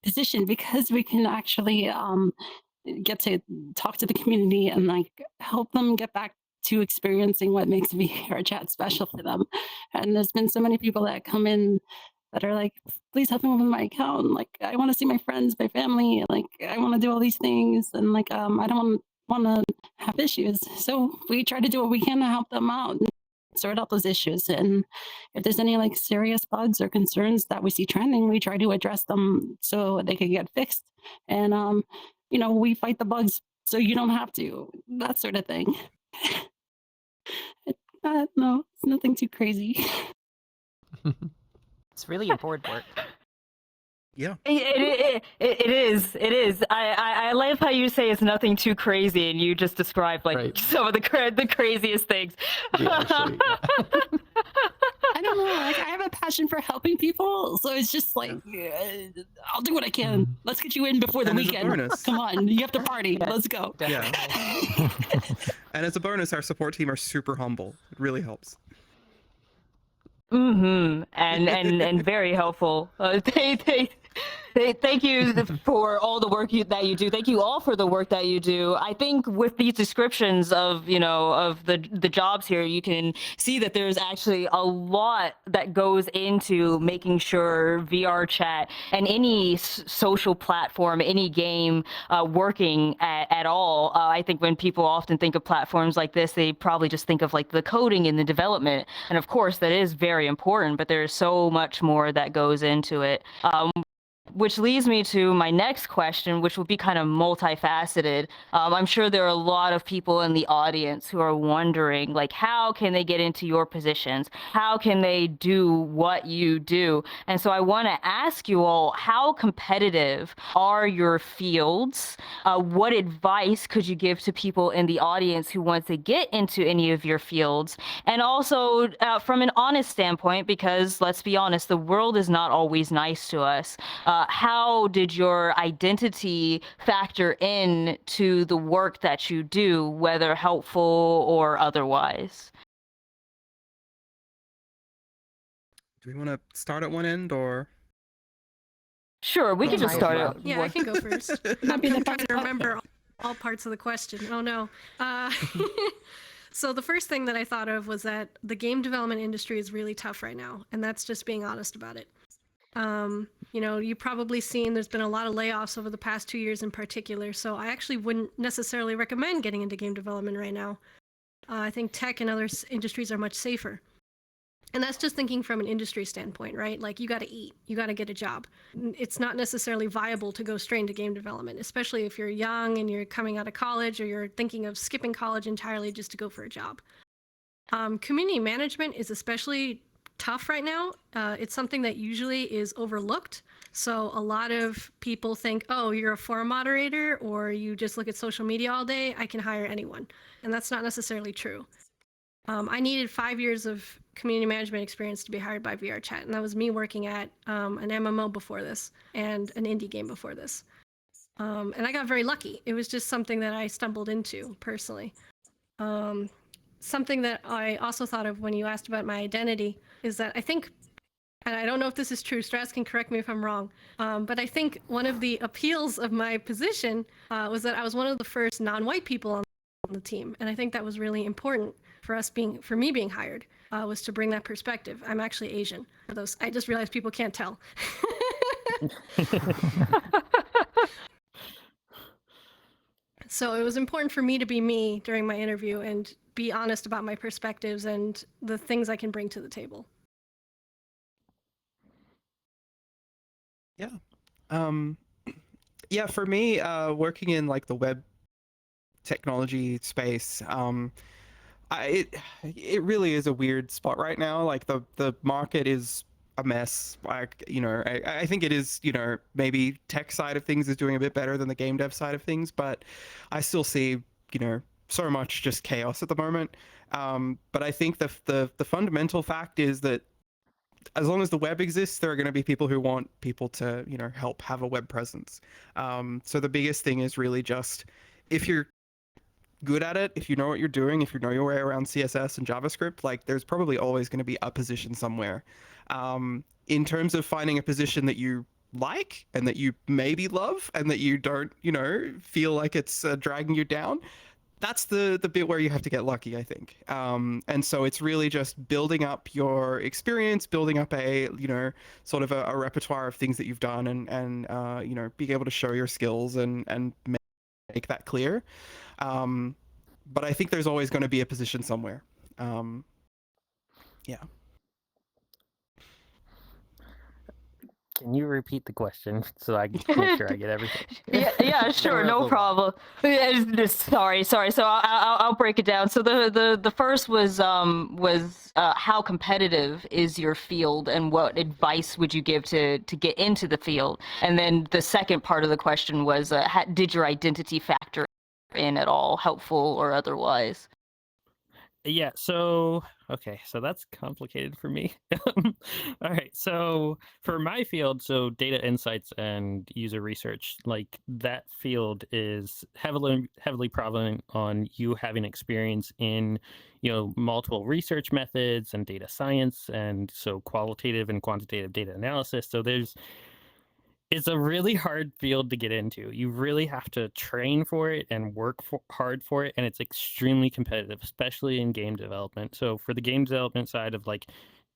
because we can actually get to talk to the community and like help them get back to experiencing what makes VRChat special for them. And there's been so many people that come in that are like, please help me with my account. Like, I want to see my friends, my family. Like, I want to do all these things, and like, I don't want to have issues. So we try to do what we can to help them out and sort out those issues. And if there's any like serious bugs or concerns that we see trending, we try to address them so they can get fixed. And you know, we fight the bugs so you don't have to. That sort of thing. No, it's nothing too crazy. It's really important work. Yeah. It is. I love how you say it's nothing too crazy, and you just described like some of the craziest things. Yeah, actually, yeah. I don't know. Like, I have a passion for helping people, so it's just like, I'll do what I can. Let's get you in before the And as a weekend. bonus- Come on, you have to party. Let's go. Yeah. And as a bonus, our support team are super humble. It really helps. And very helpful. Thank you for all the work that you do. Thank you all for the work that you do. I think with these descriptions of, you know, of the jobs here, you can see that there's actually a lot that goes into making sure VRChat and any social platform, any game working at all. I think when people often think of platforms like this, they probably just think of like the coding and the development. And of course, that is very important, but there's so much more that goes into it. Which leads me to my next question, which will be kind of multifaceted. I'm sure there are a lot of people in the audience who are wondering, like, how can they get into your positions? How can they do what you do? And so I want to ask you all, how competitive are your fields? What advice could you give to people in the audience who want to get into any of your fields? And also from an honest standpoint, because let's be honest, the world is not always nice to us. How did your identity factor in to the work that you do, whether helpful or otherwise? Do we want to start at one end or? Sure, we can just start it. Yeah, I can go first. I'm trying to remember all parts of the question. Oh no. So the first thing that I thought of was that the game development industry is really tough right now, and that's just being honest about it. You know, you've probably seen there's been a lot of layoffs over the past 2 years in particular, so I actually wouldn't necessarily recommend getting into game development right now. I think tech and other industries are much safer. And that's just thinking from an industry standpoint, right? Like, you got to eat, you got to get a job. It's not necessarily viable to go straight into game development, especially if you're young and you're coming out of college, or you're thinking of skipping college entirely just to go for a job. Community management is especially tough right now. It's something that usually is overlooked. So a lot of people think, oh, you're a forum moderator, or you just look at social media all day, I can hire anyone. And that's not necessarily true. I needed 5 years of community management experience to be hired by VRChat, and that was me working at an MMO before this and an indie game before this. And I got very lucky. It was just something that I stumbled into personally. Something that I also thought of when you asked about my identity is that I think, and I don't know if this is true, Straz can correct me if I'm wrong, but I think one of the appeals of my position was that I was one of the first non-white people on the team. And I think that was really important for me being hired, was to bring that perspective. I'm actually Asian. For those, I just realized people can't tell. So it was important for me to be me during my interview and be honest about my perspectives and the things I can bring to the table. Yeah. Yeah, for me, working in like the web technology space, it really is a weird spot right now. Like the market is a mess. Like, you know, I think it is, you know, maybe tech side of things is doing a bit better than the game dev side of things, but I still see, you know, so much just chaos at the moment. But I think the fundamental fact is that as long as the web exists, there are going to be people who want people to, you know, help have a web presence. So the biggest thing is really just, if you're good at it, if you know what you're doing, if you know your way around CSS and JavaScript, like there's probably always going to be a position somewhere. In terms of finding a position that you like and that you maybe love and that you don't, you know, feel like it's dragging you down, that's the bit where you have to get lucky, I think. And so it's really just building up your experience, building up a, you know, sort of a repertoire of things that you've done, and you know, being able to show your skills and make that clear. But I think there's always going to be a position somewhere. Yeah. Can you repeat the question so I can make sure I get everything? Yeah, sure, no problem. Sorry. So I'll break it down. So the first was how competitive is your field, and what advice would you give to get into the field? And then the second part of the question was, did your identity factor in at all, helpful or otherwise? Yeah, so okay, so that's complicated for me. All right, so for my field, so data insights and user research, like that field is heavily prevalent on you having experience in, you know, multiple research methods and data science, and so qualitative and quantitative data analysis. So it's a really hard field to get into. You really have to train for it and work hard for it, and it's extremely competitive, especially in game development. So for the game development side of like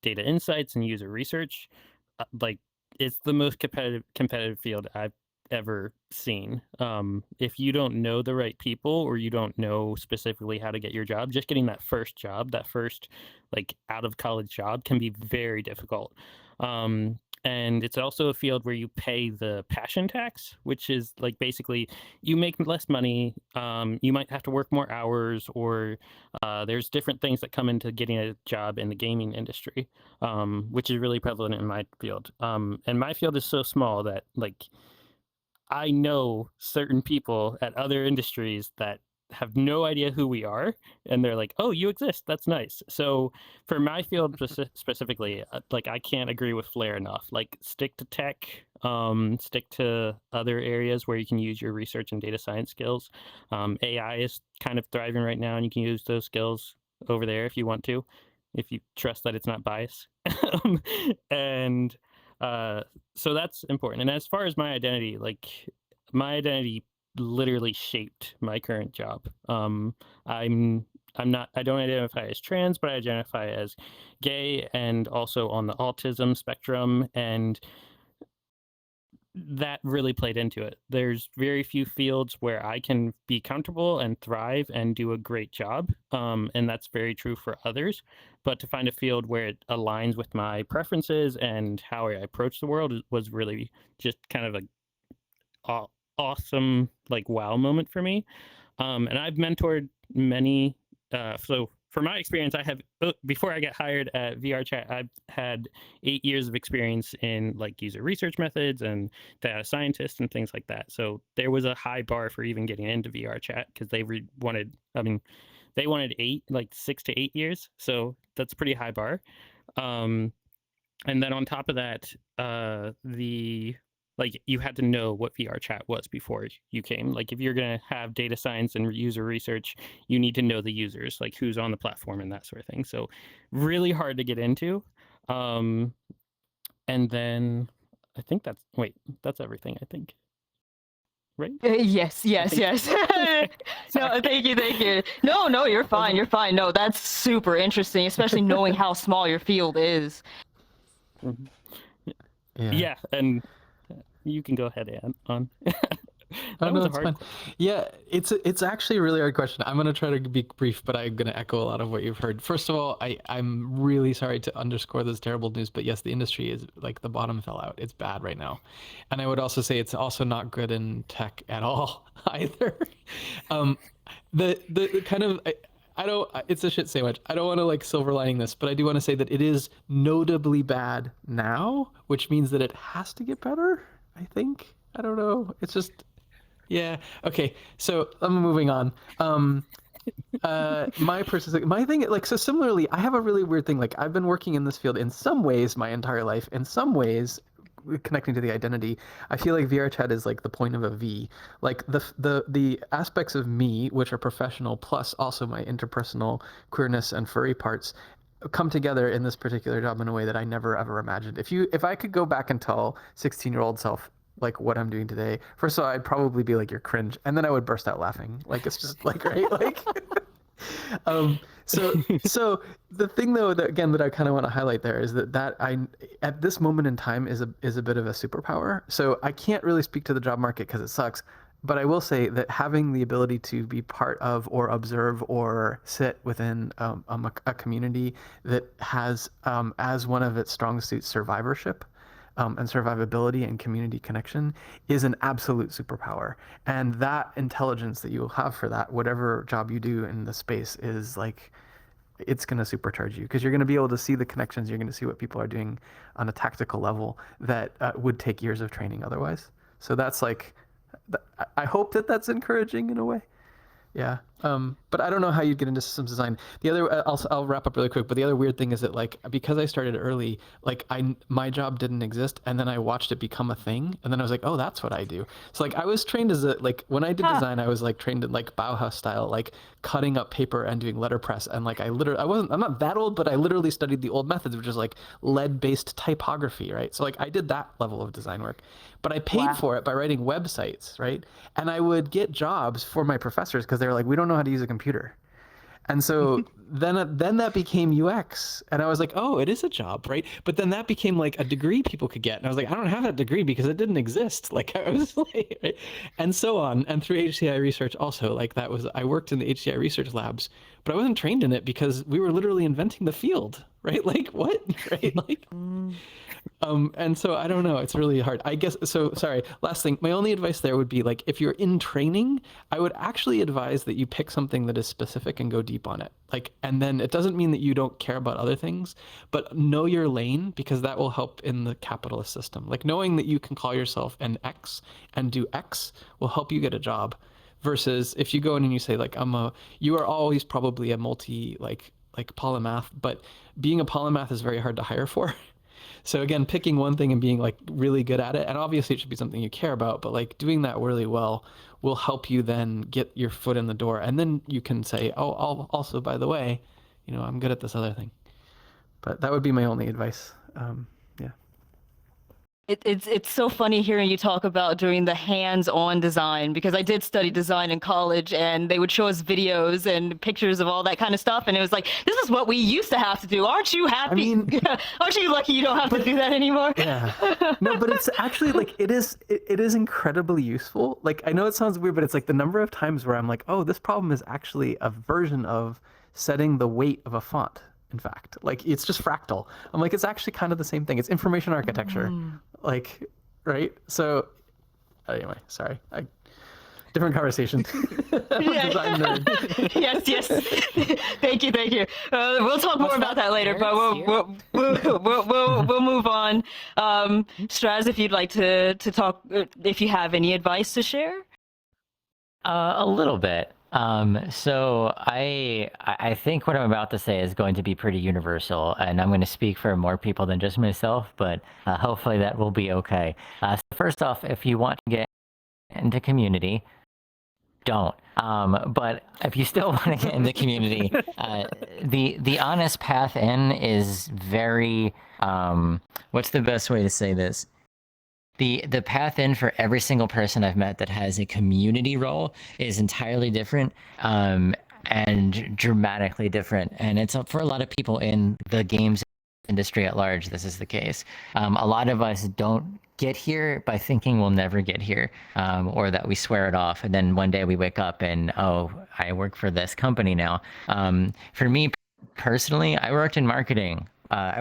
data insights and user research, like it's the most competitive field I've ever seen. If you don't know the right people, or you don't know specifically how to get your job, just getting that first job, that first like out of college job, can be very difficult. And it's also a field where you pay the passion tax, which is like basically you make less money, you might have to work more hours, or there's different things that come into getting a job in the gaming industry, which is really prevalent in my field. And my field is so small that like I know certain people at other industries that have no idea who we are, and they're like, "Oh, you exist. That's nice." So for my field specifically, like I can't agree with Flare enough. Like stick to tech, stick to other areas where you can use your research and data science skills. AI is kind of thriving right now, and you can use those skills over there if you want to, if you trust that it's not biased. And so that's important. And as far as my identity, like my identity literally shaped my current job. I don't identify as trans, but I identify as gay and also on the autism spectrum, and that really played into it. There's very few fields where I can be comfortable and thrive and do a great job, and that's very true for others. But to find a field where it aligns with my preferences and how I approach the world was really just kind of a awesome like wow moment for me. And I've mentored many. So for my experience, I have before I got hired at VRChat, I've had 8 years of experience in like user research methods and data scientists and things like that. So there was a high bar for even getting into VRChat, because they wanted, I mean, they wanted 6 to 8 years. So that's a pretty high bar. And then on top of that, you had to know what VRChat was before you came. Like if you're gonna have data science and user research, you need to know the users, like who's on the platform and that sort of thing. So really hard to get into. And then I think that's everything, I think. right? Yes. No, thank you. No, you're fine. You're fine. No, that's super interesting, especially knowing how small your field is. Yeah, and you can go ahead on. That was no, a it's hard fine. Yeah, it's actually a really hard question. I'm gonna try to be brief, but I'm gonna echo a lot of what you've heard. First of all, I'm really sorry to underscore this terrible news, but yes, the industry is like the bottom fell out. It's bad right now, and I would also say it's also not good in tech at all either. The kind of I don't. It's a shit sandwich. I don't want to like silver lining this, but I do want to say that it is notably bad now, which means that it has to get better. I think. I don't know. It's just. Yeah. Okay. So I'm moving on. My thing, like, so similarly, I have a really weird thing. Like, I've been working in this field in some ways my entire life. In some ways, connecting to the identity, I feel like VRChat is like the point of a V. Like the aspects of me, which are professional, plus also my interpersonal queerness and furry parts, come together in this particular job in a way that I never ever imagined. If I could go back and tell 16-year-old self like what I'm doing today, first of all, I'd probably be like, you're cringe, and then I would burst out laughing. Like, it's just like, right, like so the thing though that again that I kind of want to highlight there is that I at this moment in time is a bit of a superpower. So I can't really speak to the job market because it sucks, but I will say that having the ability to be part of or observe or sit within a community that has as one of its strong suits survivorship and survivability and community connection is an absolute superpower. And that intelligence that you will have for that, whatever job you do in the space, is like, it's going to supercharge you because you're going to be able to see the connections. You're going to see what people are doing on a tactical level that would take years of training otherwise. So that's like, I hope that that's encouraging in a way. Yeah. But I don't know how you'd get into systems design. The other, I'll wrap up really quick, but the other weird thing is that like, because I started early, like my job didn't exist, and then I watched it become a thing, and then I was like, oh, that's what I do. So like I was trained as like, when I did design, I was like trained in like Bauhaus style, like cutting up paper and doing letterpress. And like, I'm not that old, but I literally studied the old methods, which is like lead-based typography, right? So like I did that level of design work, but I paid for it by writing websites, right? And I would get jobs for my professors because they were like, we don't know how to use a computer. And so then that became UX, and I was like, oh, it is a job, right? But then that became like a degree people could get, and I was like, I don't have that degree because it didn't exist. Like I was like, right? And so on. And through HCI research also, like I worked in the HCI research labs, but I wasn't trained in it because we were literally inventing the field, right? Like what, right? Like. And so I don't know, it's really hard. I guess, so sorry, last thing, my only advice there would be like, if you're in training, I would actually advise that you pick something that is specific and go deep on it. Like, and then it doesn't mean that you don't care about other things, but know your lane, because that will help in the capitalist system. Like knowing that you can call yourself an X and do X will help you get a job, versus if you go in and you say like, you are always probably a multi, like polymath, but being a polymath is very hard to hire for. So again, picking one thing and being like really good at it, and obviously it should be something you care about, but like doing that really well will help you then get your foot in the door. And then you can say, oh, also, by the way, you know, I'm good at this other thing. But that would be my only advice. Yeah. It's so funny hearing you talk about doing the hands-on design, because I did study design in college, and they would show us videos and pictures of all that kind of stuff, and it was like, this is what we used to have to do. Aren't you happy? I mean, aren't you lucky you don't have to do that anymore? Yeah. No, but it's actually like it is incredibly useful. Like I know it sounds weird, but it's like the number of times where I'm like, oh, this problem is actually a version of setting the weight of a font. In fact, like it's just fractal. I'm like, it's actually kind of the same thing. It's information architecture, like, right? So anyway, sorry, different conversation. Yes. Thank you. We'll talk more about that later, but we'll move on. Straz, if you'd like to talk, if you have any advice to share. A little bit. So I think what I'm about to say is going to be pretty universal, and I'm going to speak for more people than just myself, but hopefully that will be okay. So first off, if you want to get into community, don't. But if you still want to get into community, the honest path in is very, what's the best way to say this? the path in for every single person I've met that has a community role is entirely different. And dramatically different. And it's for a lot of people in the games industry at large, this is the case. A lot of us don't get here by thinking we'll never get here, or that we swear it off. And then one day we wake up and, oh, I work for this company now. For me personally, I worked in marketing.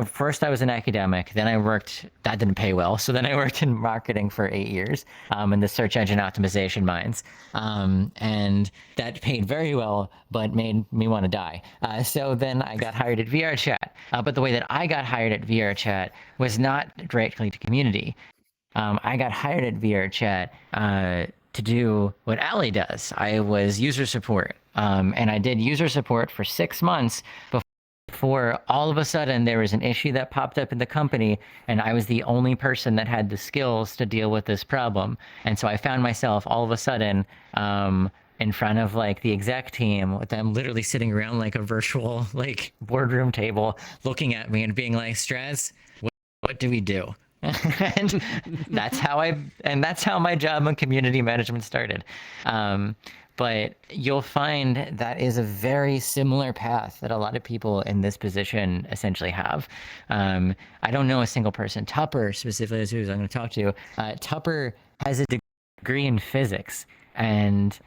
First, I was an academic. Then I worked. That didn't pay well. So then I worked in marketing for 8 years, in the search engine optimization mines, and that paid very well, but made me want to die. So then I got hired at VRChat. But the way that I got hired at VRChat was not directly to community. I got hired at VRChat to do what Ali does. I was user support, and I did user support for 6 months before all of a sudden there was an issue that popped up in the company, and I was the only person that had the skills to deal with this problem. And so I found myself all of a sudden in front of like the exec team, with them literally sitting around like a virtual like boardroom table, looking at me and being like, "Straz, what do we do?" And that's how my job in community management started. But you'll find that is a very similar path that a lot of people in this position essentially have. I don't know a single person. Tupper specifically is who I'm going to talk to. Tupper has a degree in physics and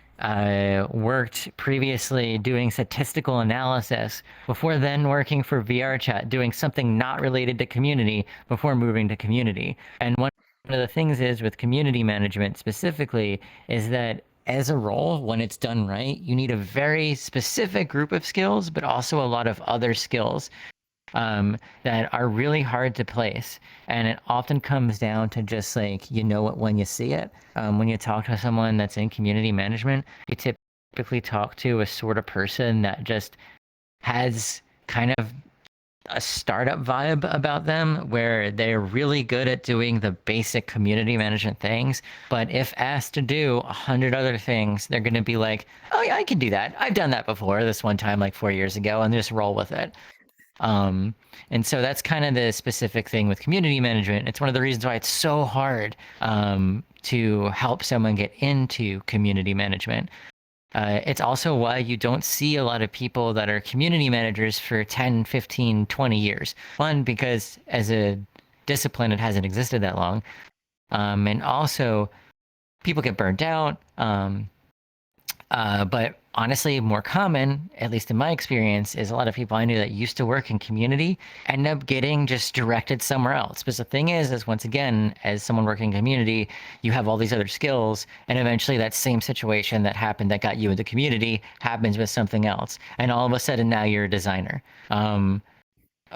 worked previously doing statistical analysis before then working for VRChat, doing something not related to community before moving to community. And one of the things is with community management specifically is that as a role, when it's done right, you need a very specific group of skills, but also a lot of other skills that are really hard to place. And it often comes down to just like, you know it when you see it. When you talk to someone that's in community management, you typically talk to a sort of person that just has kind of a startup vibe about them, where they're really good at doing the basic community management things, but if asked to do 100 other things, they're going to be like, oh yeah, I can do that. I've done that before this one time like 4 years ago, and just roll with it. And so that's kind of the specific thing with community management. It's one of the reasons why it's so hard to help someone get into community management. It's also why you don't see a lot of people that are community managers for 10, 15, 20 years. One, because as a discipline, it hasn't existed that long. And also, people get burnt out. But honestly, more common, at least in my experience, is a lot of people I knew that used to work in community end up getting just directed somewhere else. Because the thing is once again, as someone working in community, you have all these other skills, and eventually that same situation that happened that got you into community happens with something else. And all of a sudden now you're a designer.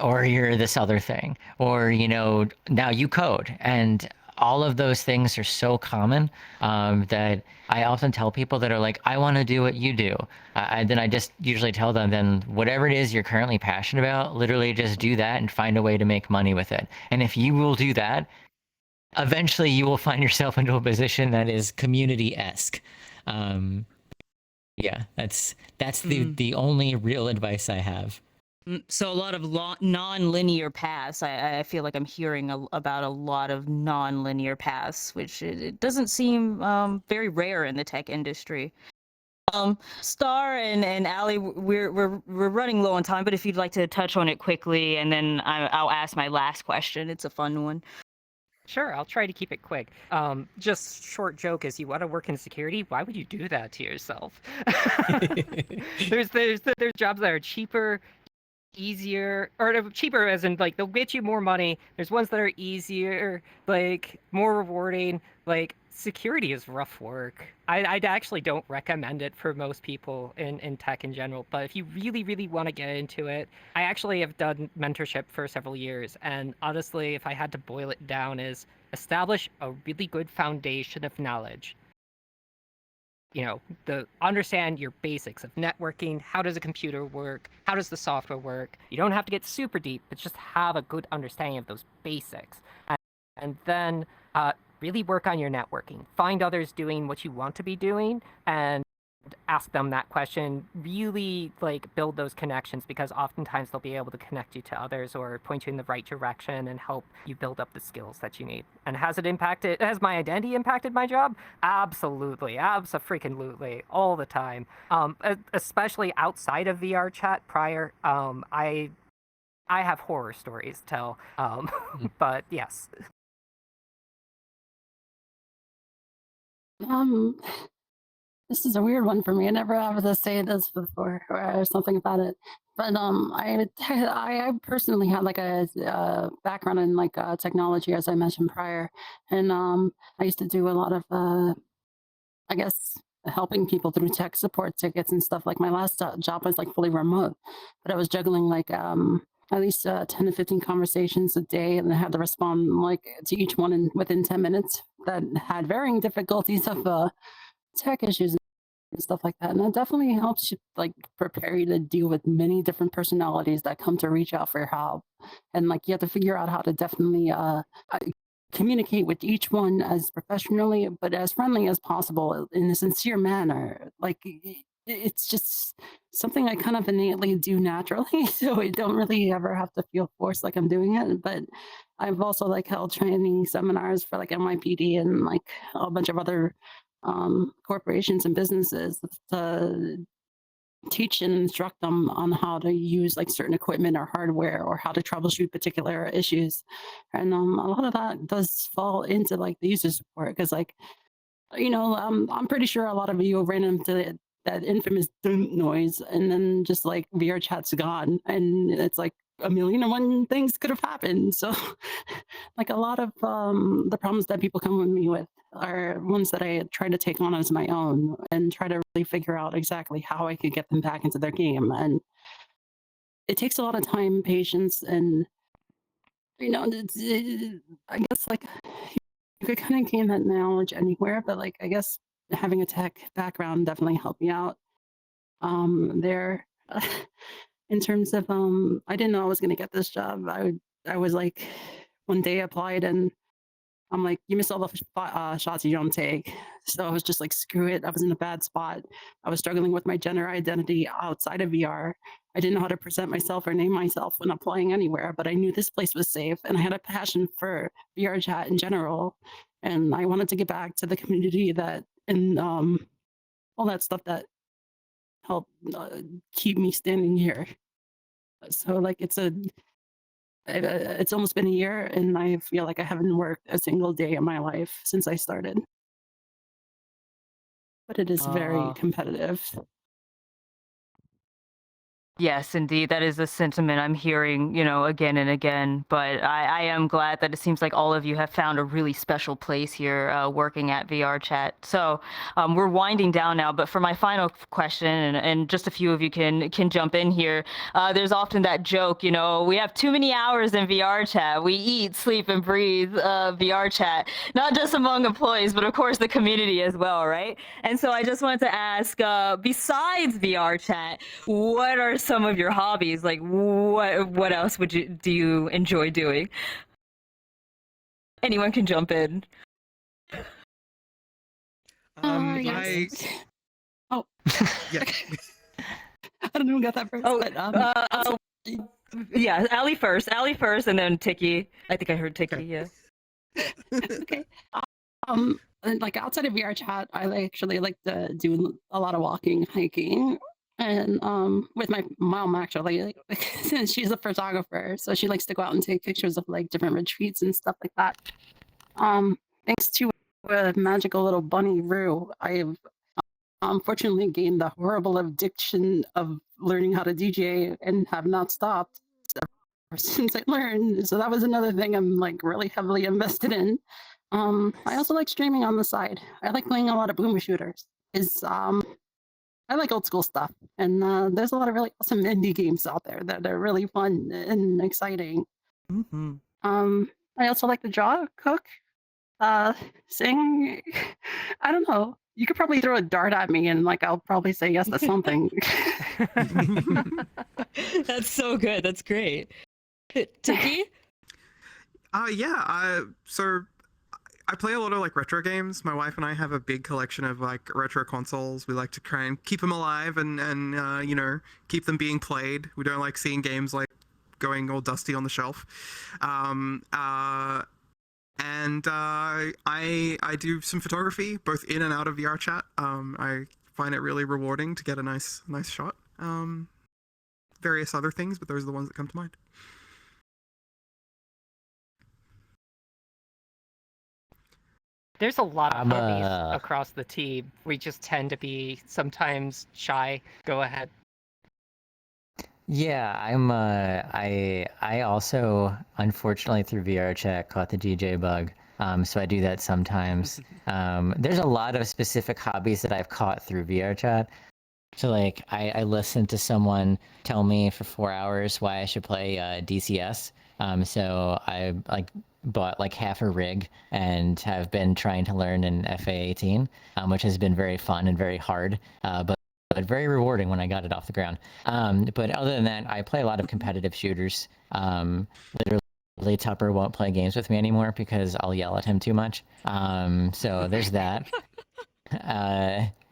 Or you're this other thing. Or, you know, now you code. And all of those things are so common that I often tell people that are like, I want to do what you do. Then I just usually tell them, then whatever it is you're currently passionate about, literally just do that and find a way to make money with it. And if you will do that, eventually you will find yourself into a position that is community-esque. Yeah, that's the only real advice I have. So a lot of non-linear paths. I feel like I'm hearing about a lot of non-linear paths, which it doesn't seem very rare in the tech industry. Star and Ali, we're running low on time, but if you'd like to touch on it quickly, and then I'll ask my last question. It's a fun one. Sure, I'll try to keep it quick. Just short joke is, you want to work in security? Why would you do that to yourself? There's jobs that are cheaper, easier, or cheaper as in like they'll get you more money. There's ones that are easier, like more rewarding. Like security is rough work. I actually don't recommend it for most people in tech in general, but if you really, really want to get into it, I actually have done mentorship for several years, and honestly, if I had to boil it down, is establish a really good foundation of knowledge. You know, understand your basics of networking. How does a computer work? How does the software work? You don't have to get super deep, but just have a good understanding of those basics. And then really work on your networking. Find others doing what you want to be doing, and ask them that question, really like build those connections, because oftentimes they'll be able to connect you to others or point you in the right direction and help you build up the skills that you need. And has my identity impacted my job? Absolutely, abso-freaking-lutely, all the time. Especially outside of VRChat prior, I have horror stories to tell, but yes. This is a weird one for me. I never have to say this before or something about it. But I personally had like a background in like technology, as I mentioned prior, and I used to do a lot of I guess helping people through tech support tickets and stuff. Like my last job was like fully remote, but I was juggling like at least 10 to 15 conversations a day, and I had to respond like to each one within 10 minutes that had varying difficulties of tech issues and stuff like that. And that definitely helps you like prepare you to deal with many different personalities that come to reach out for your help. And like you have to figure out how to definitely communicate with each one as professionally but as friendly as possible in a sincere manner. Like it's just something I kind of innately do naturally, so I don't really ever have to feel forced like I'm doing it. But I've also like held training seminars for like NYPD and like a bunch of other corporations and businesses to teach and instruct them on how to use like certain equipment or hardware or how to troubleshoot particular issues. And a lot of that does fall into like the user support, because like, you know, I'm pretty sure a lot of you ran into that infamous dun noise, and then just like VRChat's gone, and it's like a million and one things could have happened. So like a lot of the problems that people come with me with are ones that I try to take on as my own and try to really figure out exactly how I could get them back into their game. And it takes a lot of time, patience, and you know, I guess like you could kind of gain that knowledge anywhere, but like I guess having a tech background definitely helped me out there. In terms of I didn't know I was gonna get this job. I was like one day applied and I'm like, you miss all the shots you don't take. So I was just like, screw it. I was in a bad spot. I was struggling with my gender identity outside of VR. I didn't know how to present myself or name myself when applying anywhere, but I knew this place was safe, and I had a passion for VR chat in general. And I wanted to get back to the community that and all that stuff that helped keep me standing here. So like it's almost been a year, and I feel like I haven't worked a single day in my life since I started. But it is very competitive. Yes, indeed. That is a sentiment I'm hearing, you know, again and again. But I am glad that it seems like all of you have found a really special place here working at VRChat. So we're winding down now. But for my final question, and just a few of you can jump in here, there's often that joke, you know, we have too many hours in VRChat. We eat, sleep, and breathe VRChat, not just among employees, but of course the community as well, right? And so I just wanted to ask, besides VRChat, what are some of your hobbies? Like what else do you enjoy doing? Anyone can jump in. Yes. Oh, Yeah. I don't know who got that first. Oh, but, yeah, Ali first, and then Ticky. I think I heard Ticky. Yeah. okay. And like outside of VRChat, I actually like to do a lot of walking, hiking, and with my mom actually. Like, she's a photographer, so she likes to go out and take pictures of like different retreats and stuff like that. Thanks to a magical little bunny Rue, I've unfortunately gained the horrible addiction of learning how to DJ and have not stopped ever since I learned. So that was another thing I'm like really heavily invested in. I also like streaming on the side. I like playing a lot of boomer shooters. I like old school stuff, and there's a lot of really awesome indie games out there that are really fun and exciting. Mm-hmm. I also like to draw, cook, sing. I don't know. You could probably throw a dart at me, and like I'll probably say yes to something. That's so good. That's great. Ticky? Yeah. So I play a lot of like retro games. My wife and I have a big collection of like retro consoles. We like to try and keep them alive and you know, keep them being played. We don't like seeing games like going all dusty on the shelf. I do some photography both in and out of VRChat. I find it really rewarding to get a nice shot. Various other things, but those are the ones that come to mind. There's a lot of hobbies across the team. We just tend to be sometimes shy. Go ahead. Yeah, I also unfortunately through VRChat caught the DJ bug. So I do that sometimes. There's a lot of specific hobbies that I've caught through VRChat. So like I listened to someone tell me for 4 hours why I should play DCS. So I like bought like half a rig and have been trying to learn in FA18, which has been very fun and very hard, but very rewarding when I got it off the ground. But other than that, I play a lot of competitive shooters. Literally, Tupper won't play games with me anymore because I'll yell at him too much. So there's that.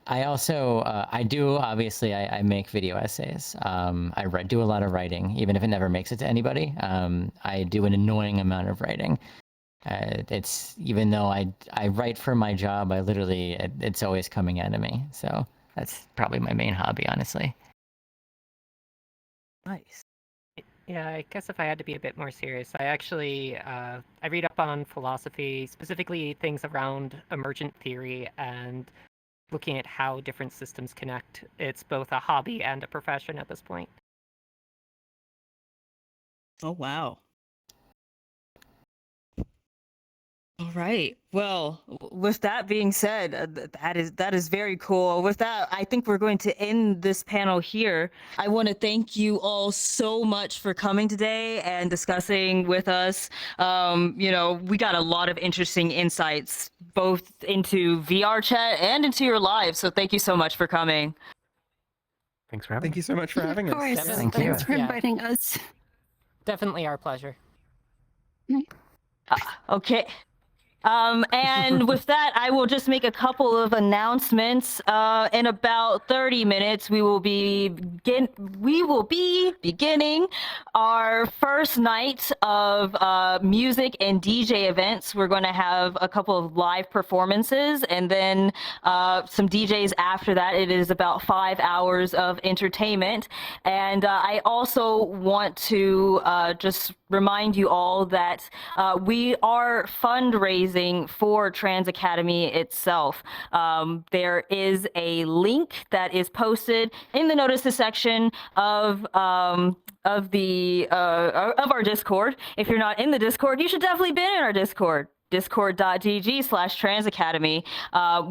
I also, I make video essays. I do a lot of writing, even if it never makes it to anybody. I do an annoying amount of writing. It's, even though I write for my job, it's always coming out of me. So that's probably my main hobby, honestly. Nice. Yeah, I guess if I had to be a bit more serious, I actually I read up on philosophy, specifically things around emergent theory and looking at how different systems connect. It's both a hobby and a profession at this point. Oh, wow. All right. Well, with that being said, that is very cool. With that, I think we're going to end this panel here. I want to thank you all so much for coming today and discussing with us. You know, we got a lot of interesting insights both into VRChat and into your lives. So thank you so much for coming. Thanks for having Thank you so much for having Of course. us. Thanks for inviting us. Definitely our pleasure. Okay. And with that, I will just make a couple of announcements. In about 30 minutes, we will be beginning our first night of music and DJ events. We're going to have a couple of live performances and then some DJs after that. It is about 5 hours of entertainment. And I also want to just remind you all that we are fundraising for Trans Academy itself. There is a link that is posted in the notices section of our Discord. If you're not in the Discord, you should definitely be in our Discord. discord.gg/transacademy.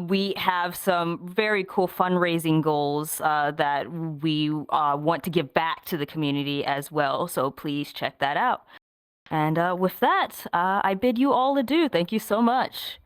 We have some very cool fundraising goals that we want to give back to the community as well. So please check that out. And with that, I bid you all adieu. Thank you so much.